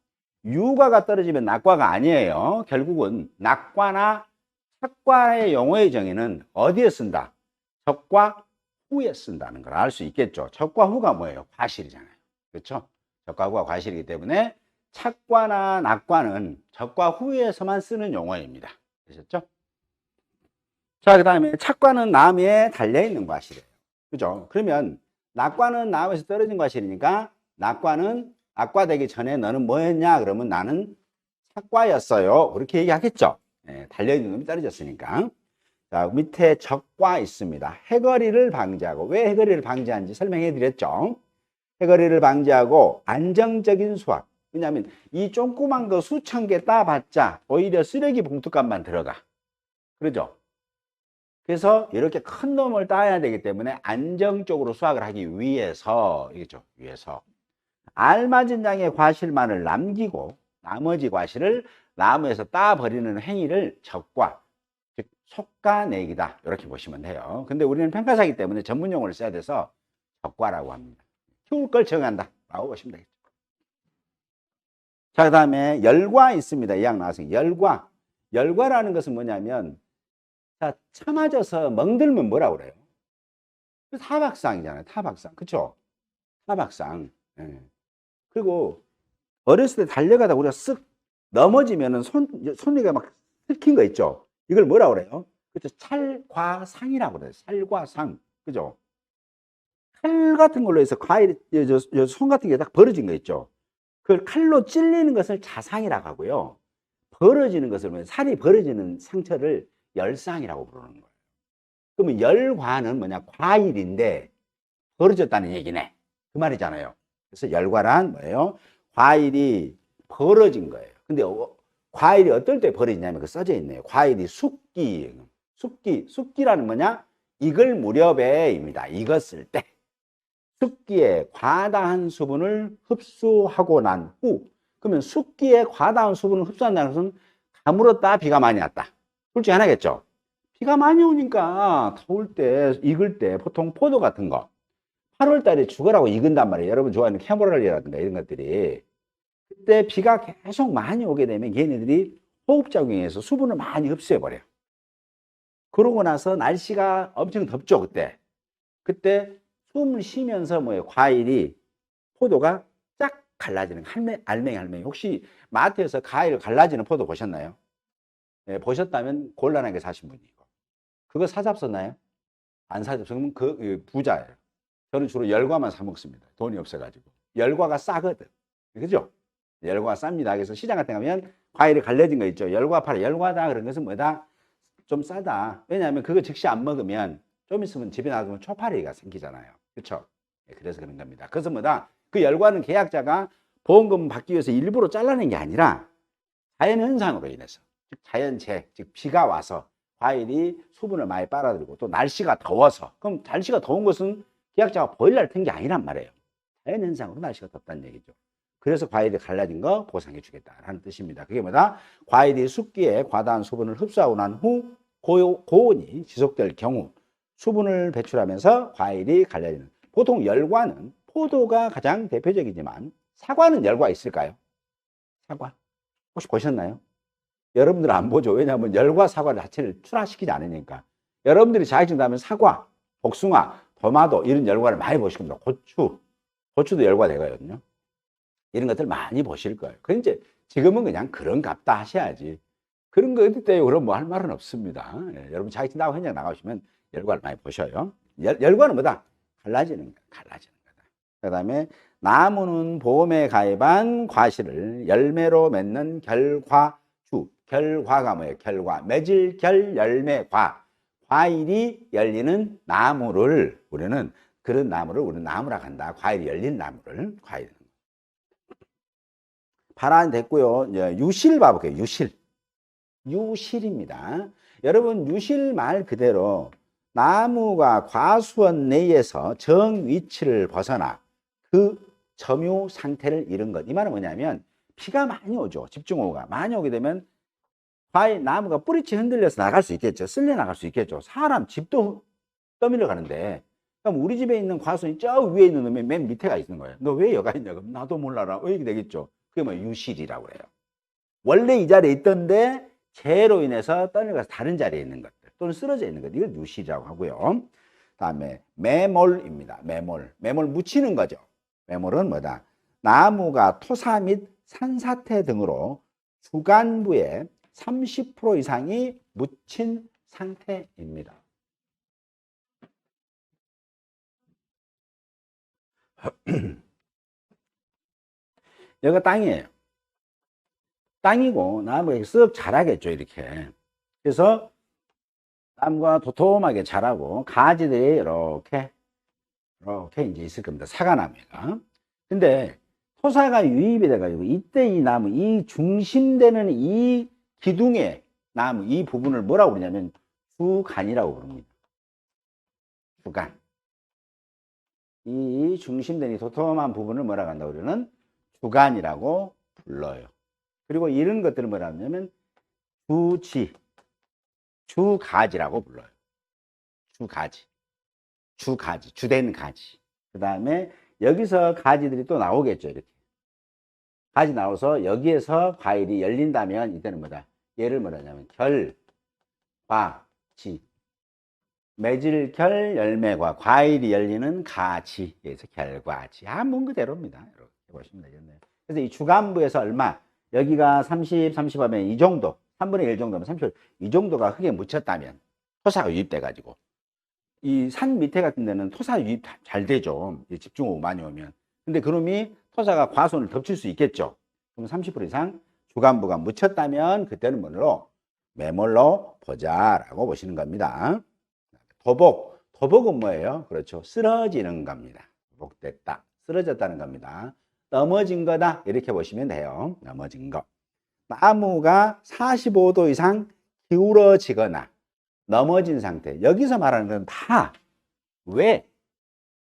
유과가 떨어지면 낙과가 아니에요. 결국은 낙과나 착과의 용어의 정의는 어디에 쓴다? 적과 후에 쓴다는 걸 알 수 있겠죠. 적과 후가 뭐예요? 과실이잖아요. 그렇죠? 적과 후가 과실이기 때문에 착과나 낙과는 적과 후에서만 쓰는 용어입니다. 되셨죠? 자, 그 다음에 착과는 나무에 달려있는 과실이에요. 그죠? 그러면 낙과는 나무에서 떨어진 과실이니까 낙과는 낙과되기 전에 너는 뭐였냐? 그러면 나는 착과였어요. 그렇게 얘기하겠죠. 네, 달려있는 놈이 떨어졌으니까. 자, 밑에 적과 있습니다. 해거리를 방지하고, 왜 해거리를 방지하는지 설명해 드렸죠. 해거리를 방지하고 안정적인 수확. 왜냐하면 이 조그만 거 수천 개 따봤자 오히려 쓰레기 봉투값만 들어가. 그러죠? 그래서 이렇게 큰 놈을 따야 되기 때문에 안정적으로 수확을 하기 위해서, 이겠죠? 위해서 알맞은 양의 과실만을 남기고 나머지 과실을 나무에서 따버리는 행위를 적과, 즉 속가내기다, 이렇게 보시면 돼요. 근데 우리는 평가사기 때문에 전문 용어를 써야 돼서 적과라고 합니다. 키울 걸 정한다 라고 보시면 되겠죠. 자, 그 다음에 열과 있습니다. 이왕 나왔으니 열과라는 것은 뭐냐면, 자, 처맞아서 멍들면 뭐라고 그래요? 타박상이잖아요. 타박상. 그쵸? 타박상. 예. 그리고 어렸을 때 달려가다 우리가 쓱 넘어지면은 손이가 막 긁힌 거 있죠? 이걸 뭐라고 그래요? 그쵸? 찰과상이라고 그래요. 찰과상. 그죠? 칼 같은 걸로 해서 과일, 손 같은 게 딱 벌어진 거 있죠? 그걸 칼로 찔리는 것을 자상이라고 하고요. 벌어지는 것을, 살이 벌어지는 상처를 열상이라고 부르는 거예요. 그러면 열과는 뭐냐? 과일인데 벌어졌다는 얘기네. 그 말이잖아요. 그래서 열과란 뭐예요? 과일이 벌어진 거예요. 근데 과일이 어떨 때 벌어지냐면 그 써져 있네요. 과일이 숙기라는 뭐냐? 익을 무렵에입니다. 익었을 때. 숙기에 과다한 수분을 흡수하고 난 후. 그러면 숙기에 과다한 수분을 흡수한다는 것은 가물었다, 비가 많이 왔다. 둘 중에 하나겠죠. 비가 많이 오니까 더울 때, 익을 때 보통 포도 같은 거 8월 달에 죽으라고 익은단 말이에요. 여러분 좋아하는 캐모랄리라든가 이런 것들이. 그때 비가 계속 많이 오게 되면 얘네들이 호흡작용에서 수분을 많이 흡수해버려요. 그러고 나서 날씨가 엄청 덥죠, 그때 숨을 쉬면서 뭐예요? 과일이, 포도가 쫙 갈라지는, 알맹이. 혹시 마트에서 과일 갈라지는 포도 보셨나요? 네, 보셨다면 곤란하게 사신 분이고. 그거 사잡섰나요? 안 사잡으면 그 부자예요. 저는 주로 열과만 사 먹습니다. 돈이 없어가지고. 열과가 싸거든. 그죠? 열과가 쌉니다. 그래서 시장 같은 데 가면 과일이 갈라진 거 있죠. 열과 팔아. 열과다. 그런 것은 뭐다? 좀 싸다. 왜냐하면 그거 즉시 안 먹으면 좀 있으면 집에 놔두면 초파리가 생기잖아요. 그렇죠? 그래서 그런 겁니다. 그래서 뭐다? 그 열과는 계약자가 보험금 받기 위해서 일부러 잘라낸 게 아니라 자연현상으로 인해서, 즉 자연재, 즉 비가 와서 과일이 수분을 많이 빨아들이고 또 날씨가 더워서, 그럼 날씨가 더운 것은 계약자가 보일러를 튼 게 아니란 말이에요. 자연현상으로 날씨가 덥다는 얘기죠. 그래서 과일이 갈라진 거 보상해 주겠다라는 뜻입니다. 그게 뭐다? 과일이 숙기에 과다한 수분을 흡수하고 난 후 고온이 지속될 경우 수분을 배출하면서 과일이 갈라지는. 보통 열과는 포도가 가장 대표적이지만 사과는 열과 있을까요? 사과 혹시 보셨나요? 여러분들은 안 보죠. 왜냐하면 열과 사과 자체를 출하시키지 않으니까. 여러분들이 자격증 따면 사과, 복숭아, 토마토 이런 열과를 많이 보실 겁니다. 고추도 열과 되거든요. 이런 것들 많이 보실 거예요. 그럼 이제 지금은 그냥 그런 값다 하셔야지. 그런 거 어디 때요? 그럼 뭐 할 말은 없습니다. 예, 여러분 자격증 따고 현장 나가시면 열과를 많이 보셔요. 열과는 뭐다? 갈라지는 거다. 그 다음에 나무는 봄에 가입한 과실을 열매로 맺는 결과주. 결과가 뭐예요? 결과. 맺을 결 열매과. 과일이 열리는 나무를 우리는 그런 나무를 우리는 나무라고 한다. 과일이 열린 나무를 과일. 발안 됐고요. 이제 유실 봐볼게요. 유실입니다. 여러분 유실 말 그대로 나무가 과수원 내에서 정 위치를 벗어나 그 점유 상태를 잃은 것. 이 말은 뭐냐면 비가 많이 오죠. 집중호우가 많이 오게 되면 과일 나무가 뿌리치 흔들려서 나갈 수 있겠죠. 쓸려 나갈 수 있겠죠. 사람 집도 떠밀려 가는데 그럼 우리 집에 있는 과수원이 저 위에 있는 놈이 맨 밑에가 있는 거예요. 너 왜 여가 있냐? 그럼 나도 몰라라. 이렇게 되겠죠. 그게 뭐 유실이라고 해요. 원래 이 자리에 있던데 재해로 인해서 떠내려가서 다른 자리에 있는 것들 또는 쓰러져 있는 것. 이걸 유실이라고 하고요. 다음에 매몰입니다. 매몰 묻히는 거죠. 매몰은 뭐다? 나무가 토사 및 산사태 등으로 주간부에 30% 이상이 묻힌 상태입니다. 여기가 땅이에요. 땅이고 나무가 쓱 자라겠죠. 이렇게. 그래서 나무가 도톰하게 자라고 가지들이 이렇게 이제 있을 겁니다. 사과나무가. 근데 토사가 유입이 돼가지고 이때 이 나무, 이 중심되는 이 기둥의 나무, 이 부분을 뭐라고 그러냐면 주간이라고 부릅니다. 주간. 이 중심된 이 도톰한 부분을 뭐라고 한다고 그러는 주간이라고 불러요. 그리고 이런 것들을 뭐라고 하냐면 주가지라고 불러요. 주가지, 주된 가지. 그 다음에 여기서 가지들이 또 나오겠죠. 이렇게. 가지 나와서 여기에서 과일이 열린다면 이때는 뭐다? 얘를 뭐라냐면 결과지. 맺을 결 열매과 과일이 열리는 가지에서 결과지. 문 그대로입니다. 이렇게 보시면 되겠네요. 그래서 이 주간부에서 얼마? 여기가 30, 30 하면 이 정도, 3분의 1 정도면 30, 이 정도가 흙에 묻혔다면 토사가 유입돼 가지고 이 산 밑에 같은 데는 토사 유입 잘 되죠. 집중호우 많이 오면. 근데 그놈이 토사가 과수원을 덮칠 수 있겠죠. 그럼 30% 이상 주간부가 묻혔다면 그때는 뭐로? 매몰로 보자라고 보시는 겁니다. 도복은 뭐예요? 그렇죠. 쓰러지는 겁니다. 도복됐다. 쓰러졌다는 겁니다. 넘어진 거다. 이렇게 보시면 돼요. 넘어진 거. 나무가 45도 이상 기울어지거나 넘어진 상태. 여기서 말하는 건 다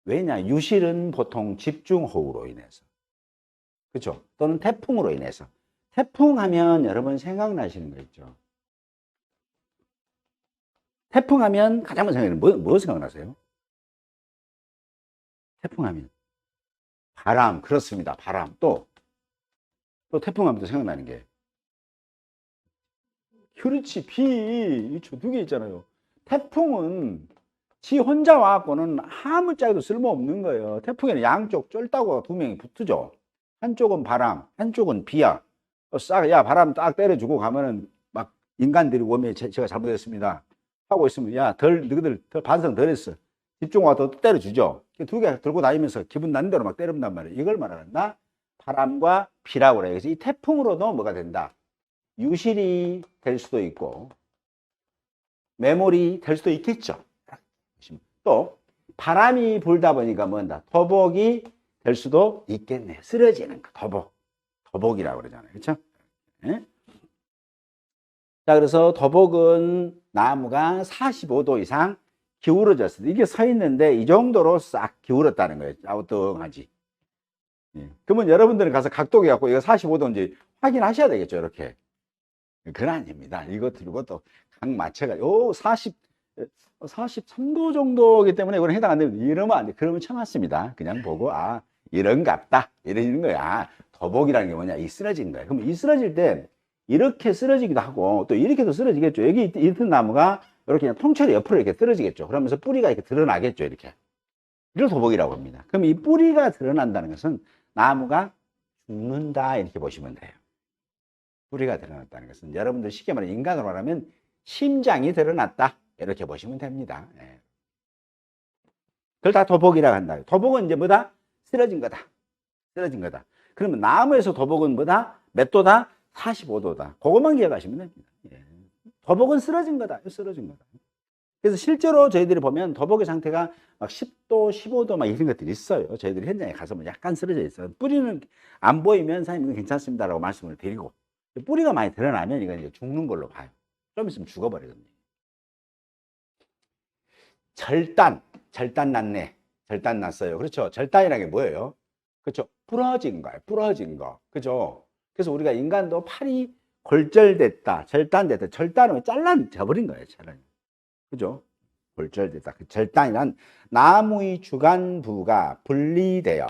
왜냐? 유실은 보통 집중호우로 인해서. 그렇죠? 또는 태풍으로 인해서. 태풍하면 여러분 생각나시는 거 있죠? 태풍하면 가장 먼저 생각나는 뭐 생각나세요? 태풍하면 바람. 그렇습니다. 바람. 또 태풍하면 또 생각나는 게 그렇지. 비. 두 개 있잖아요. 태풍은 지 혼자 와갖고는 아무짝에도 쓸모없는 거예요. 태풍에는 양쪽 쫄따구가 두 명이 붙죠. 한쪽은 바람, 한쪽은 비야. 야, 바람 딱 때려주고 가면은 막 인간들이 오면 제가 잘못했습니다 하고 있으면 야, 너희들 반성 덜 했어. 집중 와서 또 때려주죠. 두 개 들고 다니면서 기분 나는 대로 막 때린단 말이에요. 이걸 말한다. 바람과 비라고 그래요. 그래서 이 태풍으로도 뭐가 된다? 유실이 될 수도 있고 매몰이 될 수도 있겠죠. 또 바람이 불다 보니까 뭔다? 토복이 될 수도 있겠네. 쓰러지는 거. 토복이라고 그러잖아요. 그렇죠? 네? 자, 그래서 토복은 나무가 45도 이상 기울어졌어요. 이게 서 있는데 이 정도로 싹 기울었다는 거예요. 아우뚱하지. 예. 그러면 여러분들은 가서 각도기 갖고 이거 45도인지 확인하셔야 되겠죠. 이렇게. 그건 아닙니다. 이거 들고 또 각 맞춰가지고 43도 정도이기 때문에 이거는 해당 안 됩니다. 이러면 안 돼. 그러면 참았습니다. 그냥 보고 이런갑다 이러는 거야. 더보기라는 게 뭐냐, 이 쓰러진 거예요. 그럼 이 쓰러질 때 이렇게 쓰러지기도 하고 또 이렇게도 쓰러지겠죠. 여기 있던 나무가 이렇게 그냥 통째로 옆으로 이렇게 쓰러지겠죠. 그러면서 뿌리가 이렇게 드러나겠죠. 이렇게. 이걸 도복이라고 합니다. 그럼 이 뿌리가 드러난다는 것은 나무가 죽는다 이렇게 보시면 돼요. 뿌리가 드러났다는 것은 여러분들 쉽게 말하면 인간으로 말하면 심장이 드러났다 이렇게 보시면 됩니다. 예. 그걸 다 도복이라고 한다. 도복은 이제 뭐다? 쓰러진 거다. 쓰러진 거다. 그러면 나무에서 도복은 뭐다? 몇 도다? 45도다. 그것만 기억하시면 됩니다. 예. 도복은 쓰러진 거다. 쓰러진 거다. 그래서 실제로 저희들이 보면 도복의 상태가 막 10도, 15도 막 이런 것들이 있어요. 저희들이 현장에 가서 뭐 약간 쓰러져 있어요. 뿌리는 안 보이면 사장님 괜찮습니다라고 말씀을 드리고, 뿌리가 많이 드러나면 이건 이제 죽는 걸로 봐요. 좀 있으면 죽어버리거든요. 절단 났네. 절단 났어요. 그렇죠. 절단이라는 게 뭐예요? 그렇죠. 부러진 거예요. 부러진 거. 그죠. 그래서 우리가 인간도 팔이 골절됐다, 절단됐다. 절단은 잘라져버린 거예요. 차라리. 그죠? 골절됐다. 그 절단이란 나무의 주간부가 분리되어,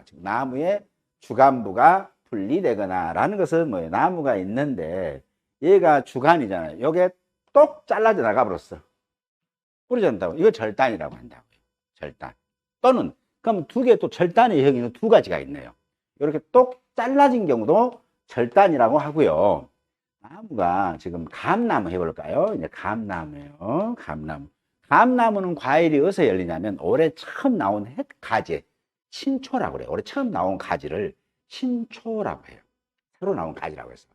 즉 나무의 주간부가 분리되거나 라는 것은 뭐예요? 나무가 있는데 얘가 주간이잖아요. 요게 똑 잘라져 나가버렸어. 부러졌다고. 이거 절단이라고 한다고요. 절단. 또는 그럼 두 개 또 절단의 형이는 두 가지가 있네요. 이렇게 똑 잘라진 경우도 절단이라고 하고요. 나무가 지금 감나무 해볼까요? 이제 감나무예요. 감나무. 감나무는 과일이 어디서 열리냐면 올해 처음 나온 햇가지, 신초라고 그래요. 올해 처음 나온 가지를 신초라고 해요. 새로 나온 가지라고 해서.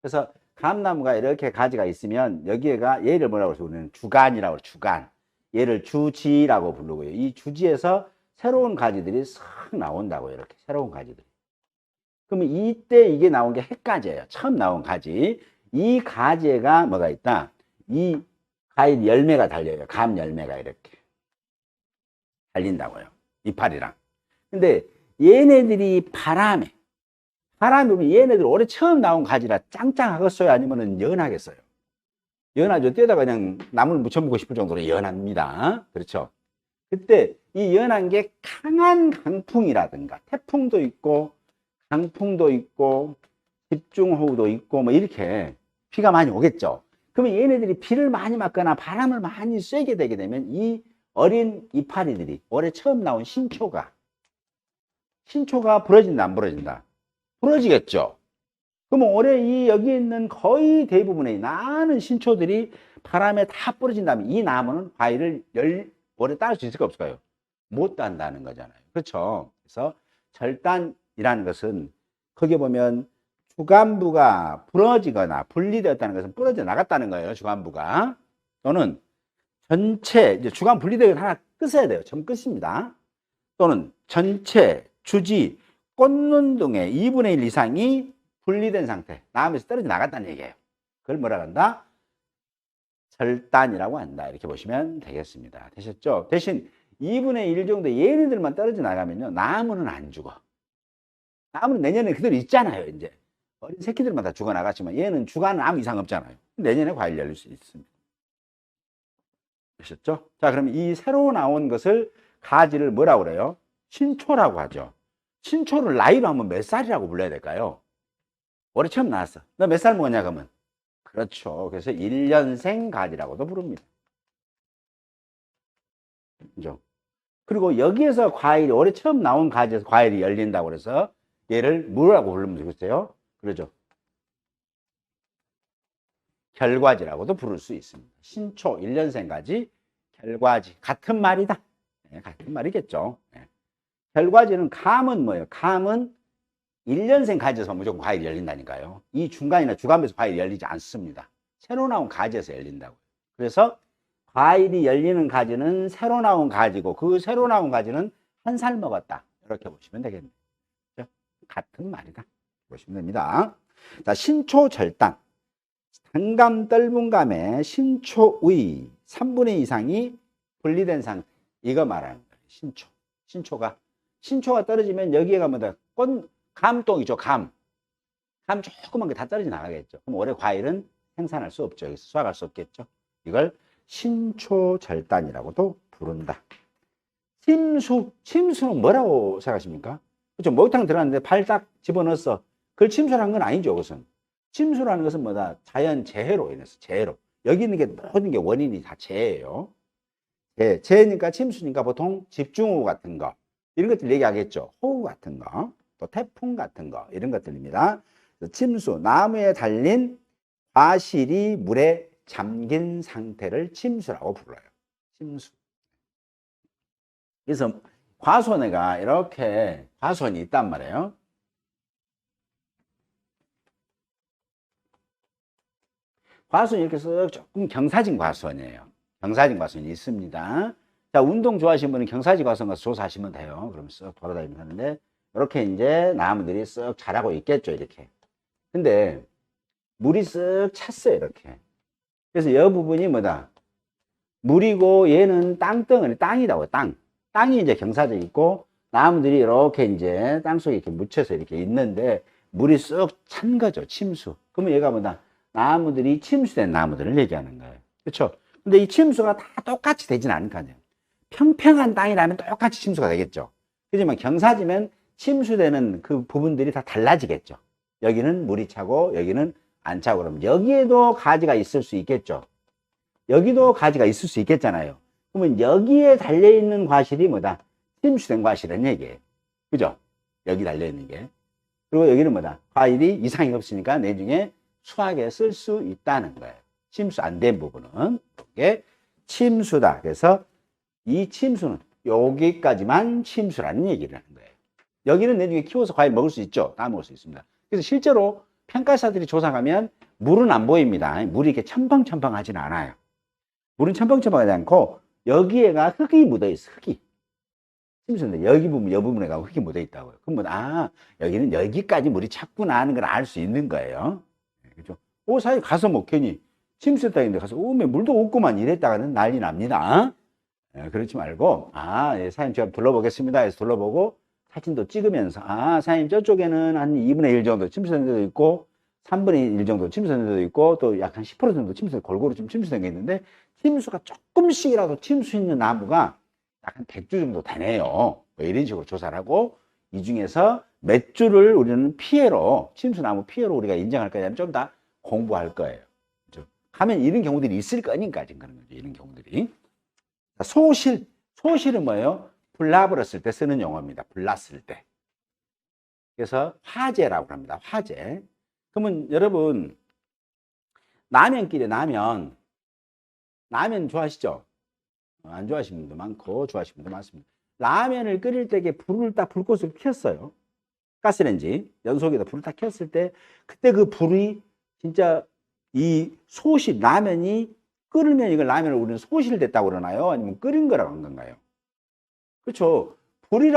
그래서 감나무가 이렇게 가지가 있으면 여기에가 얘를 뭐라고 해서 우리는 주간이라고 해요. 주간. 얘를 주지라고 부르고요. 이 주지에서 새로운 가지들이 싹 나온다고 이렇게 새로운 가지들이. 그러면 이때 이게 나온 게 햇가지예요. 처음 나온 가지. 이 가지가 뭐가 있다? 이 과일 열매가 달려요. 감 열매가 이렇게 달린다고요. 이파리랑. 근데 얘네들이 바람에 오면 얘네들 올해 처음 나온 가지라 짱짱하겠어요? 아니면은 연하겠어요? 연하죠. 뛰어다가 그냥 나무를 묻혀먹고 싶을 정도로 연합니다. 그렇죠. 그때 이 연한 게 강한 강풍이라든가 태풍도 있고 강풍도 있고 집중호우도 있고 뭐 이렇게 비가 많이 오겠죠. 그러면 얘네들이 비를 많이 맞거나 바람을 많이 쐬게 되게 되면 이 어린 이파리들이 올해 처음 나온 신초가 부러진다 안 부러진다? 부러지겠죠. 그러면 올해 이 여기 있는 거의 대부분의 많은 신초들이 바람에 다 부러진다면 이 나무는 과일을 올해 딸 수 있을까 없을까요? 못 딴다는 거잖아요. 그렇죠. 그래서 절단이라는 것은 거기에 보면 주간부가 부러지거나 분리되었다는 것은 부러져 나갔다는 거예요. 주간부가. 또는 전체, 이제 주간 분리되기 하나 끄셔야 돼요. 점 끝입니다. 또는 전체, 주지, 꽃눈 등의 2분의 1 이상이 분리된 상태, 나무에서 떨어져 나갔다는 얘기예요. 그걸 뭐라고 한다? 절단이라고 한다. 이렇게 보시면 되겠습니다. 되셨죠? 대신 2분의 1 정도 얘네들만 떨어져 나가면요, 나무는 안 죽어. 나무는 내년에 그대로 있잖아요. 이제 어린 새끼들만 다 죽어 나갔지만 얘는 주간은 아무 이상 없잖아요. 내년에 과일 열릴 수 있습니다. 되셨죠? 자, 그러면 이 새로 나온 것을 가지를 뭐라고 그래요? 신초라고 하죠. 신초를 나이로 하면 몇 살이라고 불러야 될까요? 올해 처음 나왔어. 너 몇 살 먹었냐 그러면? 그렇죠. 그래서 1년생 가지라고도 부릅니다. 그죠? 그리고 여기에서 과일이 올해 처음 나온 가지에서 과일이 열린다고 그래서 얘를 뭐라고 부르면 되겠어요? 그러죠. 결과지라고도 부를 수 있습니다. 신초, 1년생 가지, 결과지. 같은 말이다. 네, 같은 말이겠죠. 네. 결과지는 감은 뭐예요? 감은 1년생 가지에서 무조건 과일이 열린다니까요. 이 중간이나 주간부에서 과일이 열리지 않습니다. 새로 나온 가지에서 열린다고요. 그래서 과일이 열리는 가지는 새로 나온 가지고 그 새로 나온 가지는 한 살 먹었다. 이렇게 보시면 되겠네요. 같은 말이다. 보시면 됩니다. 자, 신초절단. 단감 떫은 감에 신초의 3분의 2 이상이 분리된 상태. 이거 말하는 거예요. 신초. 신초가 떨어지면 여기에가 뭐다? 감동이죠, 감. 감 조그만 게 다 떨어져 나가겠죠. 그럼 올해 과일은 생산할 수 없죠. 여기서 수확할 수 없겠죠. 이걸 신초절단이라고도 부른다. 침수는 뭐라고 생각하십니까? 그렇죠. 목욕탕 들어갔는데 발 딱 집어넣었어. 그걸 침수라는 건 아니죠, 그것은. 침수라는 것은 뭐다? 자연 재해로 인해서, 재해로. 여기 있는 게 모든 게 원인이 다 재해예요. 재해니까 침수니까 보통 집중호우 같은 거, 이런 것들 얘기하겠죠. 호우 같은 거, 또 태풍 같은 거, 이런 것들입니다. 침수, 나무에 달린 과실이 물에 잠긴 상태를 침수라고 불러요. 침수. 그래서 과수원에가 이렇게 과수원이 있단 말이에요. 과수원이 이렇게 쓱 조금 경사진 과수원이에요. 경사진 과수원이 있습니다. 자, 운동 좋아하시는 분은 경사진 과수원 가서 조사하시면 돼요. 그럼 쓱 돌아다니면 하는데, 이렇게 이제 나무들이 쓱 자라고 있겠죠, 이렇게. 근데 물이 쓱 찼어요, 이렇게. 그래서 이 부분이 뭐다? 물이고 얘는 땅덩어리, 땅이라고, 땅. 땅이 이제 경사져 있고, 나무들이 이렇게 이제 땅속에 이렇게 묻혀서 이렇게 있는데, 물이 쓱 찬 거죠, 침수. 그러면 얘가 뭐다? 나무들이 침수된 나무들을 얘기하는 거예요. 그렇죠? 근데 이 침수가 다 똑같이 되진 않을 거 아니에요. 평평한 땅이라면 똑같이 침수가 되겠죠. 하지만 경사지면 침수되는 그 부분들이 다 달라지겠죠. 여기는 물이 차고 여기는 안 차고, 그러면 여기에도 가지가 있을 수 있겠죠. 여기도 가지가 있을 수 있겠잖아요. 그러면 여기에 달려있는 과실이 뭐다? 침수된 과실이라는 얘기예요. 그죠? 여기 달려있는 게. 그리고 여기는 뭐다? 과일이 이상이 없으니까 나중에 수확에 쓸 수 있다는 거예요. 침수 안 된 부분은. 이게 침수다. 그래서 이 침수는 여기까지만 침수라는 얘기를 하는 거예요. 여기는 나중에 키워서 과일 먹을 수 있죠. 다 먹을 수 있습니다. 그래서 실제로 평가사들이 조사 가면 물은 안 보입니다. 물이 이렇게 첨벙첨벙하지는 않아요. 물은 첨벙첨벙하지 않고 여기에가 흙이 묻어 있어. 흙이. 침수인데 여기 부분, 여 부분에 가 흙이 묻어 있다고요. 그럼 여기는 여기까지 물이 찼구나 하는 걸 알 수 있는 거예요. 그죠? 사이 가서 뭐 괜히 침수했다는데 가서 오면 물도 없구만 이랬다가는 난리 납니다. 그렇지 말고, 예, 사장님 제가 둘러보겠습니다 해서 둘러보고 사진도 찍으면서, 사장님 저쪽에는 한 2분의 1 정도 침수된 데도 있고 3분의 1 정도 침수된 데도 있고 또 약 한 10% 정도 골고루 좀 침수된 게 있는데, 침수가 조금씩이라도 침수 있는 나무가 약 한 100주 정도 되네요. 뭐 이런 식으로 조사를 하고, 이 중에서 몇 주를 우리는 피해로, 침수나무 피해로 우리가 인정할 거냐면 좀 더 공부할 거예요. 그렇죠? 하면 이런 경우들이 있을 거니까 지금 그런 거죠. 이런 경우들이. 소실은 뭐예요? 불나버렸을 때 쓰는 용어입니다. 불났을 때. 그래서 화재라고 합니다. 화재. 그러면 여러분, 라면끼리 라면 좋아하시죠? 안 좋아하시는 분도 많고 좋아하시는 분도 많습니다. 라면을 끓일 때 불을 딱 불꽃을 켰어요. 가스레인지 연소기에다 불을 딱 켰을 때, 그때 그 불이 진짜 이 소실, 라면이 끓으면 이걸 라면을 우리는 소실됐다고 그러나요? 아니면 끓인 거라고 한 건가요? 그렇죠. 불은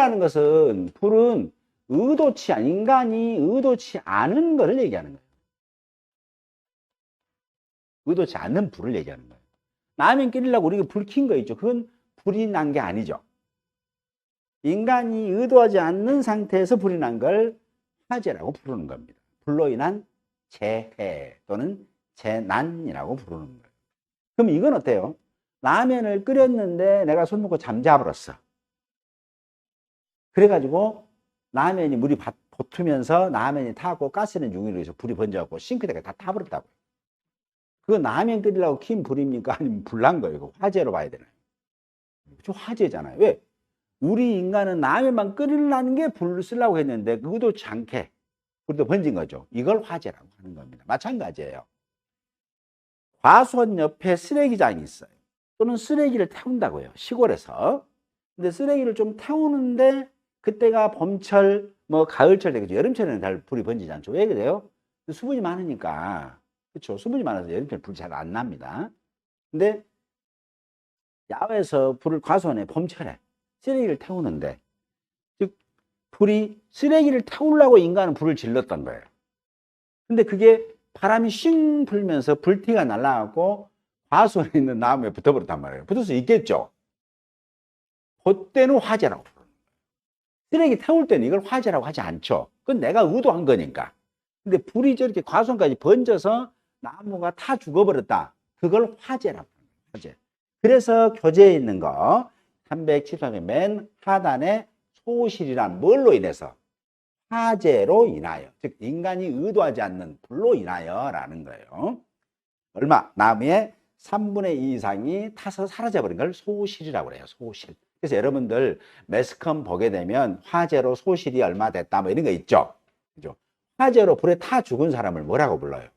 인간이 의도치 않은 거를 얘기하는 거예요. 의도치 않는 불을 얘기하는 거예요. 라면 끓이려고 우리가 불 킨 거 있죠. 그건 불이 난 게 아니죠. 인간이 의도하지 않는 상태에서 불이 난 걸 화재라고 부르는 겁니다. 불로 인한 재해 또는 재난이라고 부르는 거예요. 그럼 이건 어때요? 라면을 끓였는데 내가 손 놓고 잠자버렸어. 그래가지고 라면이 물이 붙으면서 라면이 타고 가스는 중위로 해서 불이 번져갖고 싱크대가 다 타버렸다고요. 그거 라면 끓이려고 킨 불입니까? 아니면 불난 거예요? 이거 화재로 봐야 되나요? 그렇죠? 화재잖아요. 왜? 우리 인간은 라면만 끓이려는 게 불을 쓰려고 했는데 그것도 않게 불도 번진 거죠. 이걸 화재라고 하는 겁니다. 마찬가지예요. 과수원 옆에 쓰레기장이 있어요. 또는 쓰레기를 태운다고요. 시골에서. 근데 쓰레기를 좀 태우는데 그때가 봄철, 뭐 가을철 되겠죠. 여름철에는 잘 불이 번지지 않죠. 왜 그래요? 수분이 많으니까. 그렇죠. 수분이 많아서 여름철 불이 잘 안 납니다. 근데 야외에서 과수원에 봄철에 쓰레기를 태우는데, 즉 쓰레기를 태우려고 인간은 불을 질렀던 거예요. 근데 그게 바람이 쉥 불면서 불티가 날아가고 과수원에 있는 나무에 붙어버렸단 말이에요. 붙을 수 있겠죠. 그때는 화재라고 부르는 거예요. 쓰레기 태울 때는 이걸 화재라고 하지 않죠. 그건 내가 의도한 거니까. 근데 불이 저렇게 과수원까지 번져서 나무가 타 죽어버렸다. 그걸 화재라고 합니다. 화재. 그래서 교재에 있는 거 373의 맨 하단에 소실이란 뭘로 인해서? 화재로 인하여. 즉 인간이 의도하지 않는 불로 인하여 라는 거예요. 얼마? 나무의 3분의 2 이상이 타서 사라져버린 걸 소실이라고 그래요. 소실. 그래서 여러분들 매스컴 보게 되면 화재로 소실이 얼마 됐다 뭐 이런 거 있죠. 그죠? 화재로 불에 타 죽은 사람을 뭐라고 불러요?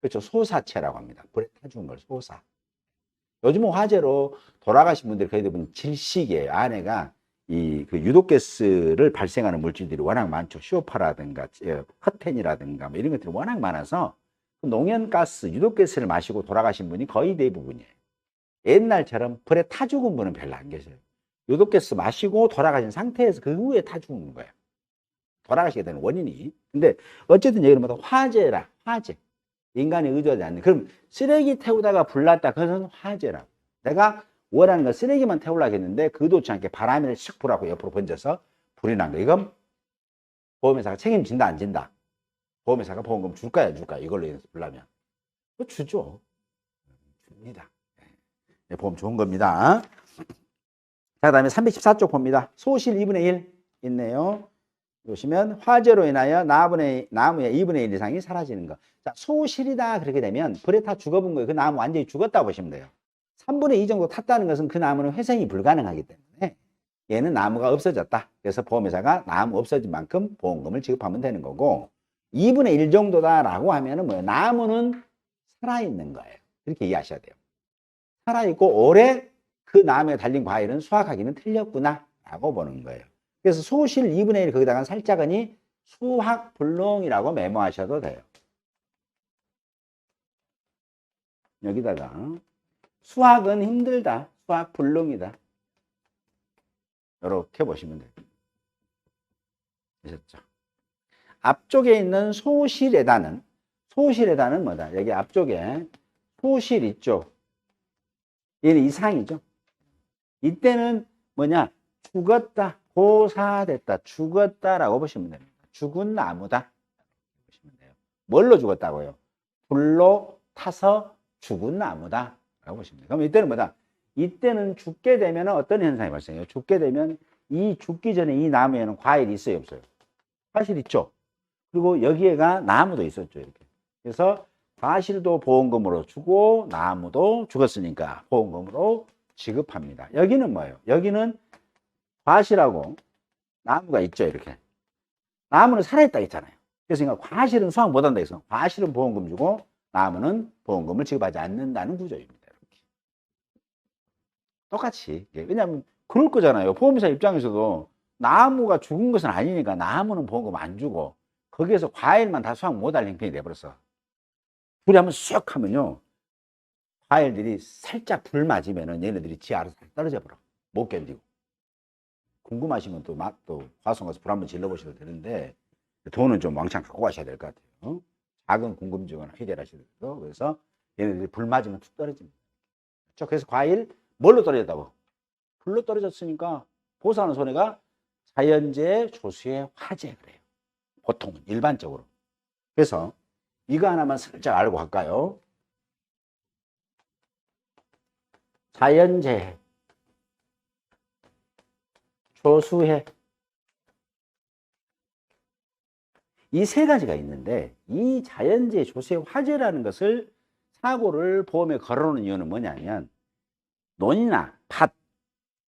그렇죠. 소사체라고 합니다. 불에 타 죽은 걸 소사. 요즘은 화재로 돌아가신 분들이 거의 대부분 질식이에요. 안에가 그 유독가스를 발생하는 물질들이 워낙 많죠. 시오파라든가 허텐이라든가 뭐 이런 것들이 워낙 많아서 농연가스, 유독가스를 마시고 돌아가신 분이 거의 대부분이에요. 옛날처럼 불에 타 죽은 분은 별로 안 계세요. 유독가스 마시고 돌아가신 상태에서 그 후에 타 죽은 거예요. 돌아가시게 되는 원인이. 근데 어쨌든 얘기는 뭐다 화재라. 화재. 인간이 의도하지 않는. 그럼 쓰레기 태우다가 불났다. 그것은 화재라고. 내가 원하는 거 쓰레기만 태우려고 했는데 그 의도치 않게 바람이 샥 불하고 옆으로 번져서 불이 난 거. 이건 보험회사가 책임진다 안 진다? 보험회사가 보험금 줄까요 안 줄까요? 이걸로 인해서 불나면. 그거 주죠. 줍니다. 네, 보험 좋은 겁니다. 자, 그 다음에 314쪽 봅니다. 소실 2분의 1 있네요. 보시면 화재로 인하여 나무의 2분의 1 이상이 사라지는 것. 자, 소실이다 그렇게 되면 불에 타 죽어본 거예요. 그 나무 완전히 죽었다 보시면 돼요. 3분의 2 정도 탔다는 것은 그 나무는 회생이 불가능하기 때문에 얘는 나무가 없어졌다. 그래서 보험회사가 나무 없어진 만큼 보험금을 지급하면 되는 거고 2분의 1 정도다라고 하면은 뭐예요? 나무는 살아있는 거예요. 이렇게 이해하셔야 돼요. 살아있고 올해 그 나무에 달린 과일은 수확하기는 틀렸구나 라고 보는 거예요. 그래서 소실 2분의 1 거기다가 살짝은이 수확불능이라고 메모하셔도 돼요. 여기다가 수확은 힘들다. 수확불능이다. 이렇게 보시면 돼요. 되셨죠? 앞쪽에 있는 소실에다는 뭐다? 여기 앞쪽에 소실 있죠? 얘는 이상이죠? 이때는 뭐냐? 죽었다. 고사됐다. 죽었다라고 보시면 됩니다. 죽은 나무다. 보시면 돼요. 뭘로 죽었다고요? 불로 타서 죽은 나무다. 라고 보시면 돼요. 그럼 이때는 뭐다? 이때는 죽게 되면 어떤 현상이 발생해요? 죽게 되면 이 죽기 전에 이 나무에는 과일이 있어요? 없어요? 과실 있죠? 그리고 여기에가 나무도 있었죠. 이렇게. 그래서 과실도 보험금으로 주고 나무도 죽었으니까 보험금으로 지급합니다. 여기는 뭐예요? 여기는 과실하고 나무가 있죠. 이렇게. 나무는 살아있다 했잖아요. 그래서 과실은 수확 못한다 해서 과실은 보험금 주고 나무는 보험금을 지급하지 않는다는 구조입니다. 이렇게. 똑같이. 왜냐하면 그럴 거잖아요. 보험사 입장에서도 나무가 죽은 것은 아니니까 나무는 보험금 안 주고 거기에서 과일만 다 수확 못할 형편이 돼버렸어. 불이 한번 쑥 하면요. 과일들이 살짝 불 맞으면은 얘네들이 지 알아서 떨어져 버려. 못 견디고. 궁금하시면 또 화성 가서 불 한번 질러보셔도 되는데 돈은 좀 왕창 갖고 가셔야 될 것 같아요. 작은 궁금증은 해결하셔야 돼요. 그래서 얘네들이 불 맞으면 툭 떨어집니다. 그렇죠? 그래서 과일 뭘로 떨어졌다고? 불로 떨어졌으니까 보수하는 손해가 자연재해, 조수의 화재 그래요. 보통은 일반적으로. 그래서 이거 하나만 살짝 알고 갈까요? 자연재해, 조수해 이 세 가지가 있는데 이 자연재해, 조수해, 화재라는 것을 사고를 보험에 걸어놓는 이유는 뭐냐면 논이나 밭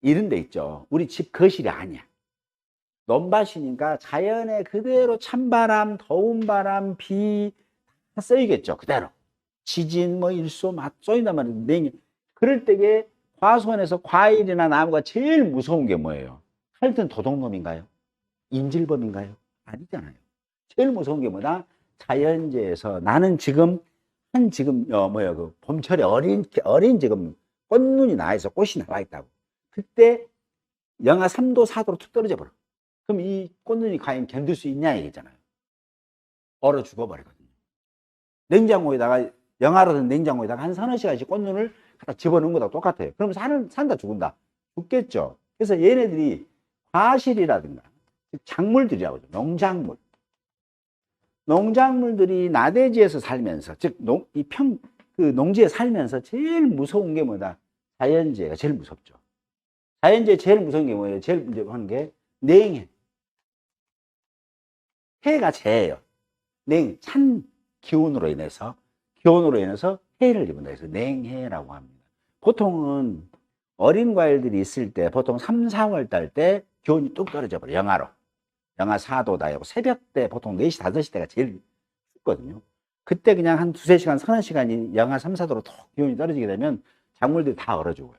이런 데 있죠. 우리 집 거실이 아니야. 논밭이니까 자연에 그대로 찬바람, 더운 바람, 비 다 쏘이겠죠. 그대로. 지진, 뭐 일소, 막 쏘인단 말이에요. 그럴 때에 과수원에서 과일이나 나무가 제일 무서운 게 뭐예요? 하여튼 도둑놈인가요? 인질범인가요? 아니잖아요. 제일 무서운 게 뭐다? 자연재해에서 나는 지금 그 봄철에 어린 지금 꽃눈이 나 있어. 꽃이 나와 있다고. 그때 영하 3도, 4도로 툭 떨어져 버려. 그럼 이 꽃눈이 과연 견딜 수 있냐 얘기잖아요. 얼어 죽어버리거든요. 냉장고에다가 영하로든 냉장고에다가 한 서너 시간씩 꽃눈을 갖다 집어넣은 거랑 똑같아요. 그럼 산다 죽은다? 죽겠죠. 그래서 얘네들이 과실이라든가 작물들이라고 하죠. 농작물. 농작물들이 나대지에서 살면서, 즉, 농지에 살면서 제일 무서운 게 뭐다? 자연재해가 제일 무섭죠. 자연재해 제일 무서운 게 뭐예요? 제일 문제 하는 게 냉해. 해가 재해요. 찬 기온으로 인해서 해를 입는다 해서 냉해라고 합니다. 보통은 어린 과일들이 있을 때 보통 3, 4월 달 때 기온이 뚝 떨어져 버려요. 영하로. 영하 4도다. 새벽 때 보통 4시, 5시 때가 제일 춥거든요. 그때 그냥 한 2-3시간, 서너 시간이 영하 3, 4도로 톡 기온이 떨어지게 되면 작물들이 다 얼어 죽어요.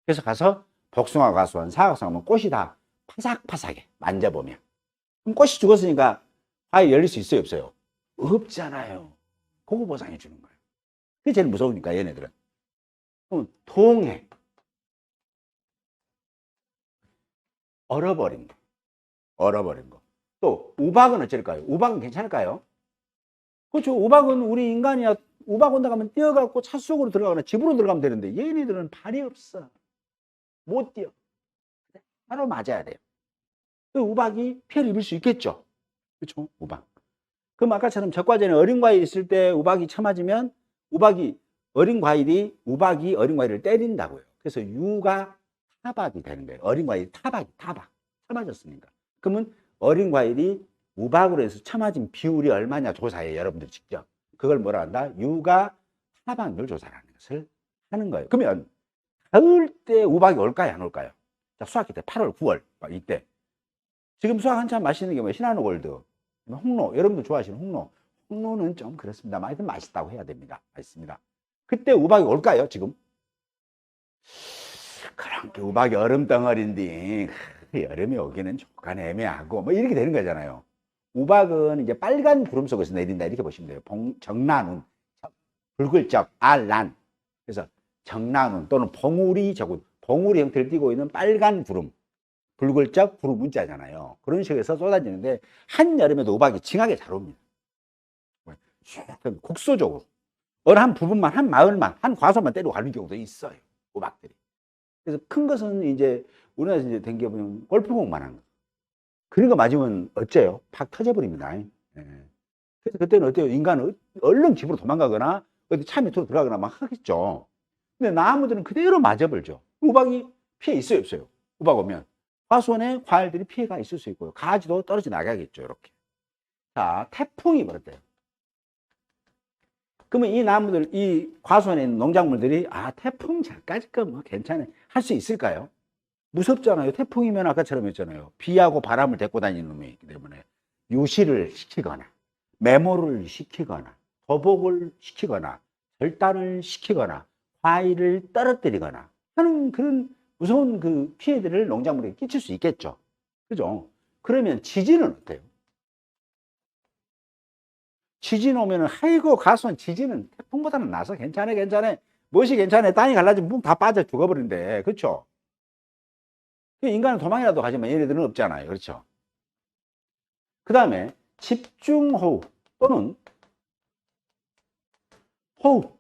그래서 가서 복숭아 과수원, 사과수원 하면 꽃이 다 파삭파삭해. 만져보면. 그럼 꽃이 죽었으니까 과일 열릴 수 있어요, 없어요? 없잖아요. 그거 보상해 주는 거예요. 그게 제일 무서우니까, 얘네들은. 그럼 동해. 얼어버린 거. 또 우박은 어쩔까요? 우박은 괜찮을까요? 그렇죠. 우박은 우리 인간이야. 우박 온다 가면 뛰어갖고 차 속으로 들어가거나 집으로 들어가면 되는데 얘네들은 발이 없어. 못 뛰어. 바로 맞아야 돼요. 그 우박이 피해를 입을 수 있겠죠. 그렇죠. 우박. 그럼 아까처럼 적과전에 어린 과일이 있을 때 우박이 쳐맞으면 어린 과일이 때린다고요. 그래서 유가 타박이 되는 거예요. 어린 과일이 타박. 쳐맞았으니까. 그러면 어린 과일이 우박으로 해서 쳐맞은 비율이 얼마냐 조사해요. 여러분들 직접. 그걸 뭐라 한다? 유가 타박률 조사라는 것을 하는 거예요. 그러면 가을 때 우박이 올까요? 안 올까요? 자, 수학기 때 8월, 9월 이때. 지금 수학 한참 맛있는 게 뭐예요? 시나노 골드, 홍로. 여러분들 좋아하시는 홍로. 홍로는 좀 그렇습니다. 하여튼 맛있다고 해야 됩니다. 맛있습니다. 그때 우박이 올까요? 지금? 그런 게 우박이 얼음덩어리인데 여름이 오기는 조금 애매하고 뭐 이렇게 되는 거잖아요. 우박은 이제 빨간 구름 속에서 내린다 이렇게 보시면 돼요. 정란운, 붉을적, 알란. 그래서 정란운 또는 봉우리 형태를 띠고 있는 빨간 구름, 붉을적 구름 문자잖아요. 그런 식에서 쏟아지는데 한여름에도 우박이 징하게 잘 옵니다. 국소적으로 어느 한 부분만, 한 마을만, 한 과수만 때리고 가는 경우도 있어요. 우박들이. 그래서 큰 것은 이제 우리나라에서 이제 된 게 보면 골프공만 한 거. 그런 거 맞으면 어째요? 팍 터져버립니다. 예. 그래서 그때는 어때요? 인간은 얼른 집으로 도망가거나 어디 차 밑으로 들어가거나 막 하겠죠. 근데 나무들은 그대로 맞아버리죠. 우박이 피해 있어요, 없어요? 우박 오면. 과수원에 과일들이 피해가 있을 수 있고요. 가지도 떨어져 나가겠죠, 이렇게. 자, 태풍이 벌어져요. 그러면 이 나무들, 이 과수원에 있는 농작물들이, 태풍 전까지 거 뭐 괜찮아. 할 수 있을까요? 무섭잖아요. 태풍이면 아까처럼 했잖아요. 비하고 바람을 데리고 다니는 놈이 있기 때문에 유실을 시키거나, 메모를 시키거나, 도복을 시키거나, 절단을 시키거나, 과일을 떨어뜨리거나 하는 그런 무서운 그 피해들을 농작물에게 끼칠 수 있겠죠. 그죠? 그러면 지진은 어때요? 지진 오면은, 아이고, 가수원 지진은 태풍보다는 나서 괜찮아. 무엇이 괜찮아? 땅이 갈라지면 붕 다 빠져 죽어버린대. 그렇죠? 인간은 도망이라도 가지만 얘네들은 없잖아요. 그렇죠? 그 다음에 집중호우 또는 호우.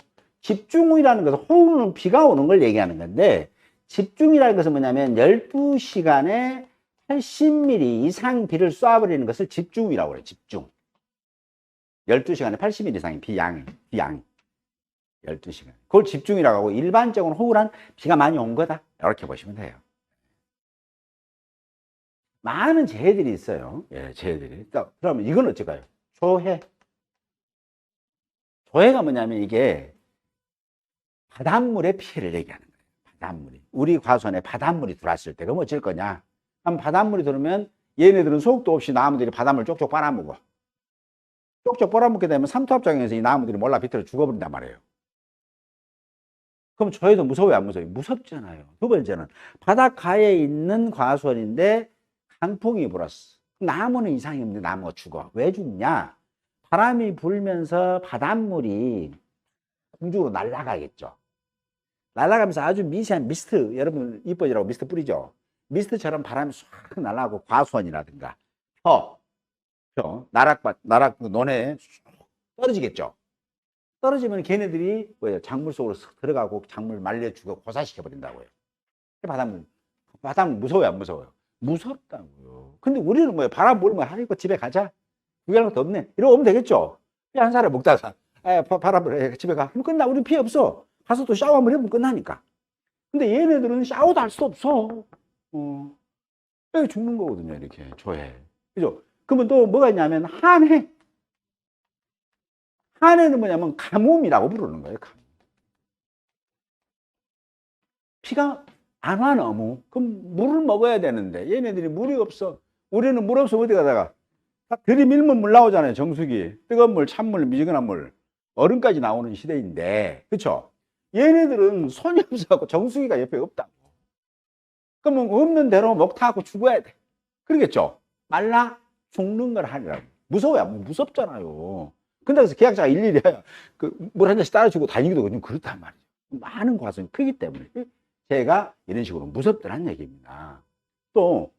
집중이라는 것은, 호우는 비가 오는 걸 얘기하는 건데, 집중이라는 것은 뭐냐면 12시간에 80mm 이상 비를 쏴버리는 것을 집중이라고 그래요. 집중. 12시간에 80mm 이상의 비양. 12시간. 그걸 집중이라고 하고, 일반적으로 호우란 비가 많이 온 거다. 이렇게 보시면 돼요. 많은 재해들이 있어요. 예, 재해들이. 그러면 이건 어쩔까요? 조해. 조해가 뭐냐면 이게 바닷물의 피해를 얘기하는 거예요. 바닷물이. 우리 과수원에 바닷물이 들어왔을 때, 그럼 어쩔 거냐? 바닷물이 들어오면 얘네들은 소득도 없이 나무들이 바닷물을 쪽쪽 빨아먹어. 쪽쪽 빨아먹게 되면 삼투압작용에서 이 나무들이 몰라 비틀어 죽어버린단 말이에요. 그럼 조해도 무서워요, 안 무서워요? 무섭잖아요. 두 번째는 바닷가에 있는 과수원인데 강풍이 불었어. 나무는 이상이 없는데 나무가 죽어. 왜 죽냐? 바람이 불면서 바닷물이 공중으로 날아가겠죠. 날아가면서 아주 미세한 미스트, 여러분 이뻐지라고 미스트 뿌리죠. 미스트처럼 바람이 싹 날아가고 과수원이라든가 나락 논에 떨어지겠죠. 떨어지면 걔네들이 뭐예요? 작물 속으로 들어가고 작물 말려 죽어 고사시켜 버린다고요. 바닷물 무서워요, 안 무서워요? 무섭다고요. 근데 우리는 뭐예요? 바람 불면 하니까 집에 가자. 구경할 것도 없네. 이러고 오면 되겠죠. 한 사람 먹다가 바람 불어 집에 가. 그럼 끝나. 우리 피해 없어. 가서 또 샤워 한번 해보면 끝나니까. 근데 얘네들은 샤워도 할 수 없어. 여기 죽는 거거든요. 이렇게 조해. 그죠? 그러면 또 뭐가 있냐면 한해. 한해는 뭐냐면 가뭄이라고 부르는 거예요. 가뭄. 피가 안 와 너무. 그럼 물을 먹어야 되는데 얘네들이 물이 없어. 우리는 물 없어 어디 가다가 들이밀면 물 나오잖아요. 정수기. 뜨거운 물, 찬물, 미지근한 물. 얼음까지 나오는 시대인데 그렇죠? 얘네들은 손이 없어갖고 정수기가 옆에 없다고. 그러면 없는 대로 먹타고 죽어야 돼. 그러겠죠? 말라 죽는 걸 하리라고. 무서워야 무섭잖아요. 근데 그래서 계약자가 일일이 물 한 잔씩 따라주고 다니기도 좀 그렇단 말이죠. 많은 과정이 크기 때문에 제가 이런 식으로 무섭더란 얘기입니다. 또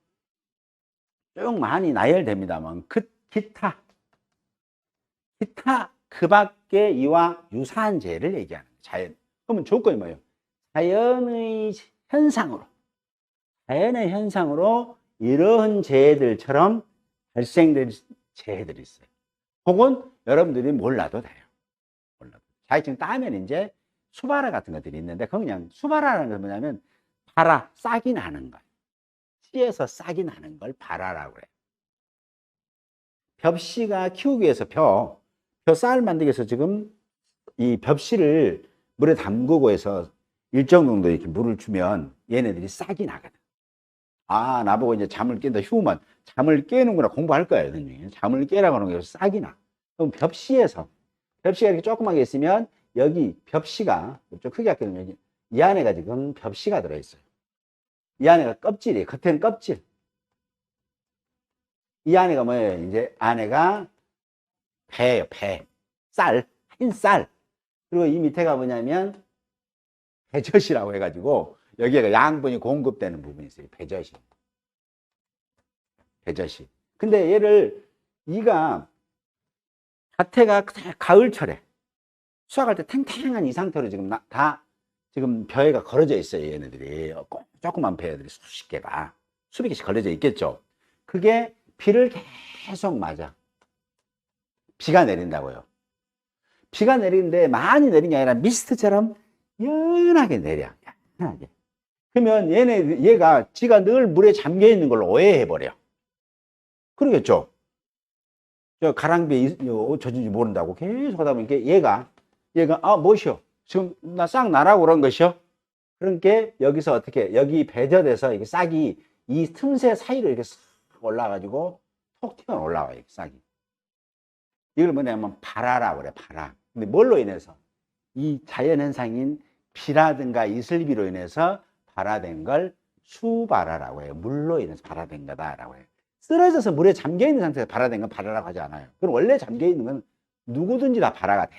쭉 많이 나열됩니다만 기타 그 밖에 이와 유사한 재해를 얘기하는 거예요. 자연. 그러면 조건이 뭐예요? 자연의 현상으로 이런 재해들처럼 발생될 재해들이 있어요. 혹은 여러분들이 몰라도 돼요. 자격증 따면 이제 수바라 같은 것들이 있는데 그냥 수바라라는 건 뭐냐면 발아, 싹이 나는 거예요. 씨에서 싹이 나는 걸 발아라고 해요. 벽씨가 키우기 위해서 벼쌀 만들기 위해서 지금 이 벽씨를 물에 담그고 해서 일정 정도 이렇게 물을 주면 얘네들이 싹이 나거든. 아, 나보고 이제 잠을 깬다 휴먼 잠을 깨는구나 공부할 거예요. 잠을 깨라고 하는 게 싹이 나. 그럼 벽씨가 이렇게 조그맣게 있으면 여기 벽씨가 좀 크게 할게요. 여기 이 안에가 지금 벽씨가 들어있어요. 이 안에가 껍질이에요. 겉에는 껍질. 이 안에가 뭐예요? 이제 안에가 배예요. 흰쌀. 그리고 이 밑에가 뭐냐면 배젖이라고 해가지고 여기가 양분이 공급되는 부분이 있어요. 배젖이. 근데 이가 자태가 가을철에 수확할 때 탱탱한 이 상태로 지금 벼에가 걸어져 있어요. 얘네들이 조그만 벼들이 수십 개가 수백 개씩 걸려져 있겠죠. 그게 비를 계속 맞아. 비가 내린다고요. 비가 내리는데 많이 내린 게 아니라 미스트처럼 연하게 내려. 연하게. 그러면 얘가 지가 늘 물에 잠겨 있는 걸로 오해해버려. 그러겠죠. 저 가랑비에 젖은지 모른다고 계속 하다 보니까 얘가 뭐시오? 지금 나 싹 나라고 그런 것이요? 그러니까 여기서 어떻게 여기 배젖에서 이게 싹이 이 틈새 사이로 이렇게 싹 올라가지고 톡 튀어 올라와요. 이렇게 싹이. 이걸 뭐냐면 발아라고 그래. 발아. 근데 뭘로 인해서? 이 자연현상인 비라든가 이슬비로 인해서 발아된 걸 수발아라고 해요. 물로 인해서 발아된 거다라고 해요. 쓰러져서 물에 잠겨있는 상태에서 발아된 건 발아라고 하지 않아요. 그럼 원래 잠겨있는 건 누구든지 다 발아가 돼.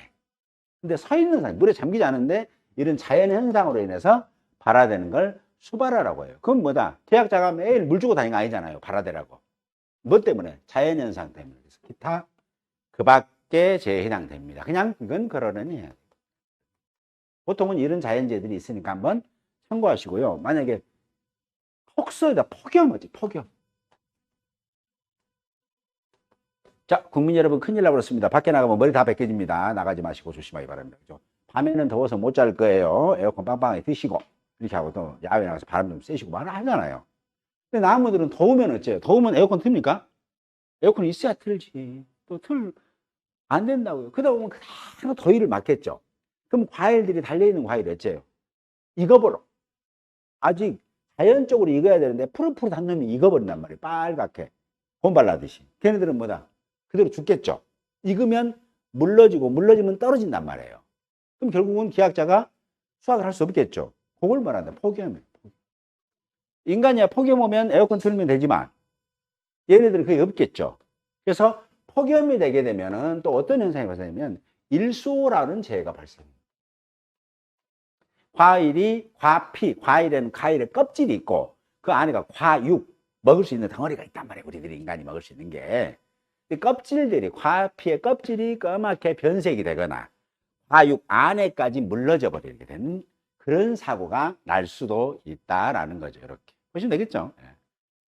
근데 서 있는 사람, 물에 잠기지 않은데 이런 자연현상으로 인해서 발아되는 걸 수발아라고 해요. 그건 뭐다? 계약자가 매일 물 주고 다니는 거 아니잖아요. 발아대라고. 뭐 때문에? 자연현상 때문에. 그래서 기타 그 밖에 재해에 해당됩니다. 그냥 이건 거론은 해야 돼요. 보통은 이런 자연재해들이 있으니까 한번 참고하시고요. 만약에 혹서다 폭염이지, 폭염. 자, 국민 여러분 큰일 나버렸습니다. 밖에 나가면 머리 다 벗겨집니다. 나가지 마시고 조심하기 바랍니다. 그죠? 밤에는 더워서 못 잘 거예요. 에어컨 빵빵하게 드시고 이렇게 하고 또 야외 나가서 바람 좀 쐬시고 말 하잖아요. 근데 나무들은 더우면 어째요? 더우면 에어컨 틉니까? 에어컨 있어야 틀지. 또 안 된다고요. 그러다 보면 그대로 더위를 맞겠죠. 그럼 과일들이 달려있는 과일이 어째요? 익어버려. 아직 자연적으로 익어야 되는데 푸릇푸릇한 놈이 익어버린단 말이에요. 빨갛게 곰발라듯이. 걔네들은 뭐다? 그대로 죽겠죠. 익으면 물러지면 떨어진단 말이에요. 그럼 결국은 기약자가 수확을 할 수 없겠죠. 그걸 말한다. 폭염이에요. 인간이야 폭염 오면 에어컨 틀면 되지만 얘네들은 그게 없겠죠. 그래서 폭염이 되게 되면은 또 어떤 현상이 발생하냐면 일수라는 재해가 발생합니다. 과일에는 과일의 껍질이 있고 그 안에가 과육, 먹을 수 있는 덩어리가 있단 말이에요. 우리들이 인간이 먹을 수 있는 게. 이 껍질들이, 과피의 껍질이 까맣게 변색이 되거나 과육 안에까지 물러져 버리게 되는 그런 사고가 날 수도 있다라는 거죠. 이렇게 보시면 되겠죠.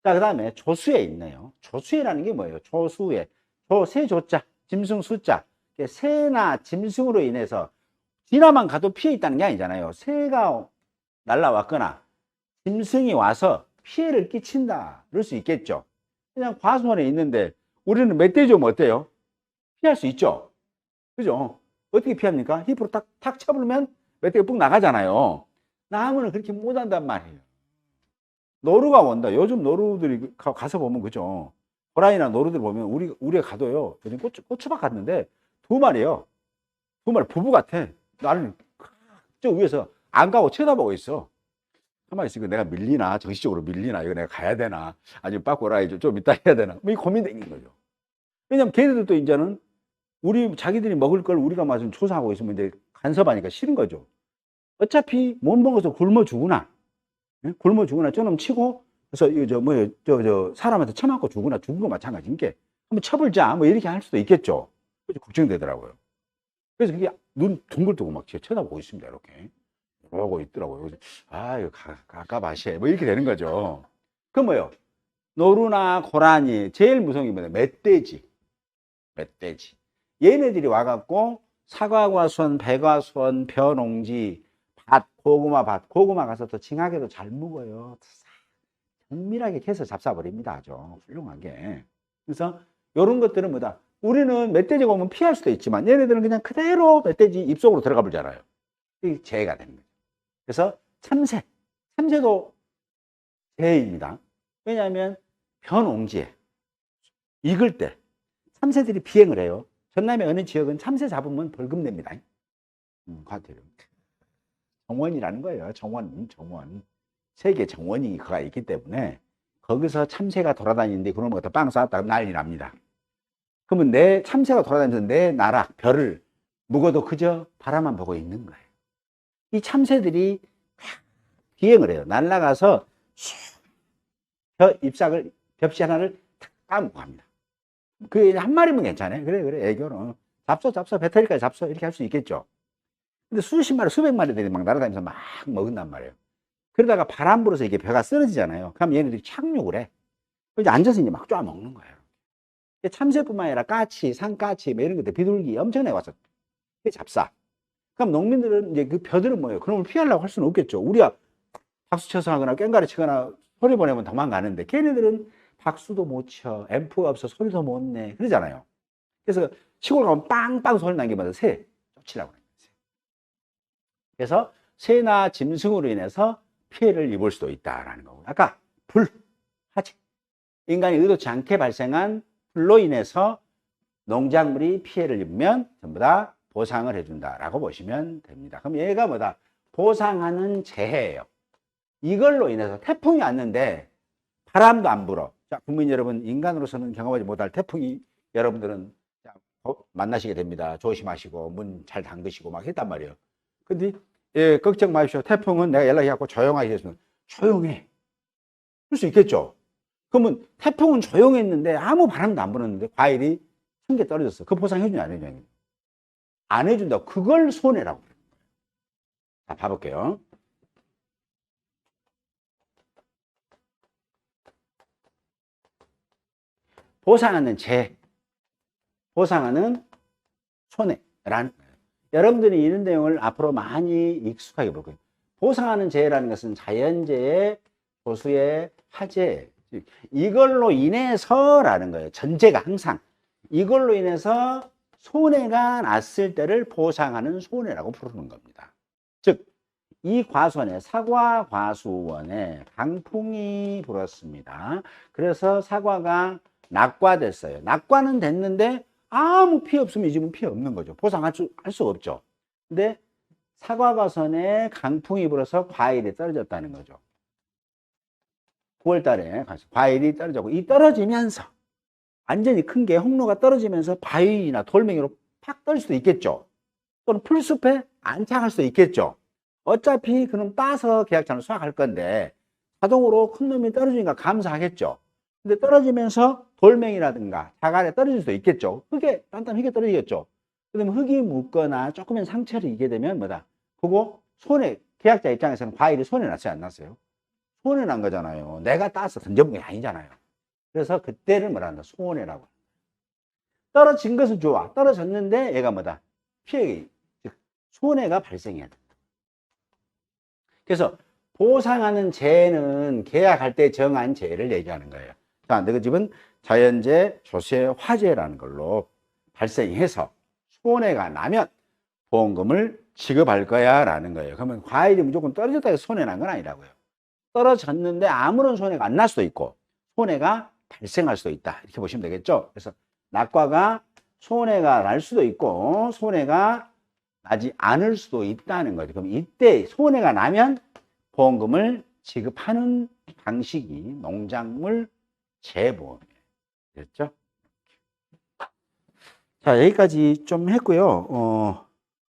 자, 그 다음에 조수에 있네요. 조수에라는 게 뭐예요? 조수에. 새 조자, 짐승 숫자. 새나 짐승으로 인해서 지나만 가도 피해 있다는 게 아니잖아요. 새가 날라왔거나 짐승이 와서 피해를 끼친다. 그럴 수 있겠죠. 그냥 과수원에 있는데 우리는 멧돼지 오면 어때요? 피할 수 있죠. 그죠? 어떻게 피합니까? 힙으로 탁 쳐부르면 멧돼지가 푹 나가잖아요. 나무는 그렇게 못한단 말이에요. 노루가 온다. 요즘 노루들이 가서 보면 그죠? 호랑이나 노루들 보면 우리가 가도요. 요즘 고추밭 갔는데 두 마리요. 두 마리 부부 같아. 나를 저 위에서 안 가고 쳐다보고 있어. 가만히 있으니까 내가 밀리나, 정신적으로 밀리나, 이거 내가 가야 되나, 아니면 바꿔라, 좀 이따 해야 되나, 뭐 이 고민되는 거죠. 왜냐면 걔네들도 이제는 자기들이 먹을 걸 우리가 마좀 조사하고 있으면 이제 간섭하니까 싫은 거죠. 어차피 못 먹어서 굶어 죽으나, 굶어 죽으나 저놈 치고, 그래서 사람한테 쳐맞고 죽으나 죽은 거 마찬가지인 게, 한번 쳐불자, 뭐 이렇게 할 수도 있겠죠. 그래서 걱정되더라고요. 그래서 그게 눈 둥글 뜨고 막 쳐다보고 있습니다, 이렇게. 보고 있더라고요. 아, 이거 가까바시에 뭐 이렇게 되는 거죠. 그 뭐요? 노루나 고라니, 제일 무서운 게 뭐냐? 멧돼지. 얘네들이 와갖고 사과과수원, 배과수원, 벼농지, 고구마 가서 더 징하게도 잘 먹어요. 정밀하게 캐서 잡숴버립니다. 아주 훌륭하게. 그래서 이런 것들은 뭐다? 우리는 멧돼지가 오면 피할 수도 있지만 얘네들은 그냥 그대로 멧돼지 입속으로 들어가 버리잖아요. 이게 재해가 되는 거예요. 그래서 참새도 재해입니다. 왜냐하면 벼농지에 익을 때 참새들이 비행을 해요. 전남의 어느 지역은 참새 잡으면 벌금 냅니다. 과태료. 정원이라는 거예요. 정원. 세계 정원이 그가 있기 때문에 거기서 참새가 돌아다니는데 그런 것도 빵 쐈다가 난리 납니다. 그러면 참새가 돌아다니면서 내 나라 별을 묵어도 그저 바라만 보고 있는 거예요. 이 참새들이 비행을 해요. 날아가서 벽시 하나를 탁 까먹고 갑니다. 그 한 마리면 괜찮아요. 그래 애교는 잡숴 배터리까지 잡숴 이렇게 할 수 있겠죠. 근데 수십 마리 수백 마리들이 막 날아다니면서 막 먹은단 말이에요. 그러다가 바람 불어서 이게 벼가 쓰러지잖아요. 그럼 얘네들이 착륙을 해. 이제 앉아서 이제 막 쪼아 먹는 거예요. 참새뿐만 아니라 까치, 산까치 뭐 이런 것들 비둘기 엄청나게 와서 잡사. 그럼 농민들은 이제 그 벼들은 뭐예요? 그런 걸 피하려고 할 수는 없겠죠. 우리가 박수 쳐서 하거나 꽹가리 치거나 소리 보내면 도망가는데 걔네들은 박수도 못 쳐, 앰프가 없어 소리도 못 내 그러잖아요. 그래서 시골 가면 빵빵 소리 나는 게 뭐죠? 새 쫓으라고 하는 거예요. 그래서 새나 짐승으로 인해서 피해를 입을 수도 있다라는 거고. 아까 화재. 인간이 의도치 않게 발생한 불로 인해서 농작물이 피해를 입으면 전부 다 보상을 해준다라고 보시면 됩니다. 그럼 얘가 뭐다? 보상하는 재해예요. 이걸로 인해서 태풍이 왔는데 바람도 안 불어. 자, 국민 여러분, 인간으로서는 경험하지 못할 태풍이 여러분들은 만나시게 됩니다. 조심하시고 문 잘 잠그시고 막 했단 말이에요. 근데 걱정 마십시오. 태풍은 내가 연락해갖고 조용하게 했으면 조용해. 그럴 수 있겠죠. 그러면 태풍은 조용했는데 아무 바람도 안 불었는데 과일이 1000개 떨어졌어. 그 보상 해주냐 안 해주냐? 안 해준다. 그걸 손해라고. 자, 봐볼게요. 보상하는 보상하는 손해라는 거예요. 여러분들이 이런 내용을 앞으로 많이 익숙하게 볼 거예요. 보상하는 재해라는 것은 자연재해, 소수의 화재, 이걸로 인해서라는 거예요. 전제가 항상 이걸로 인해서 손해가 났을 때를 보상하는 손해라고 부르는 겁니다. 즉, 이 과수원에 사과 과수원에 강풍이 불었습니다. 그래서 사과가 낙과됐어요. 낙과는 됐는데 아무 피해 없으면 이 집은 피해 없는 거죠. 보상할 수 없죠. 근데 사과 과수원에 강풍이 불어서 과일이 떨어졌다는 거죠. 9월 달에 과일이 떨어졌고, 이 떨어지면서 완전히 큰 게 홍로가 떨어지면서 바위나 돌멩이로 팍 떨어질 수도 있겠죠. 또는 풀숲에 안착할 수도 있겠죠. 어차피 그럼 따서 계약자는 수확할 건데 자동으로 큰 놈이 떨어지니까 감사하겠죠. 근데 떨어지면서 돌멩이라든가 자갈에 떨어질 수도 있겠죠. 흙에 단단하게 떨어지겠죠. 그러면 흙이 묻거나 조금만 상처를 입게 되면 뭐다? 그거 계약자 입장에서는 과일이 손해 났어요, 안 났어요? 손해난 거잖아요. 내가 따서 던져본 게 아니잖아요. 그래서 그때를 뭐라 한다? 손해라고. 떨어진 것은 좋아. 떨어졌는데 얘가 뭐다? 피해, 즉 손해가 발생해야 된다. 그래서 보상하는 재해는 계약할 때 정한 재해를 얘기하는 거예요. 자, 너희 집은 자연재해, 조세, 화재라는 걸로 발생해서 손해가 나면 보험금을 지급할 거야 라는 거예요. 그러면 과일이 무조건 떨어졌다 해서 손해난 건 아니라고요. 떨어졌는데 아무런 손해가 안 날 수도 있고 손해가 발생할 수도 있다. 이렇게 보시면 되겠죠. 그래서 낙과가 손해가 날 수도 있고 손해가 나지 않을 수도 있다는 거죠. 그럼 이때 손해가 나면 보험금을 지급하는 방식이 농작물 재보험이에요. 됐죠? 자, 여기까지 좀 했고요.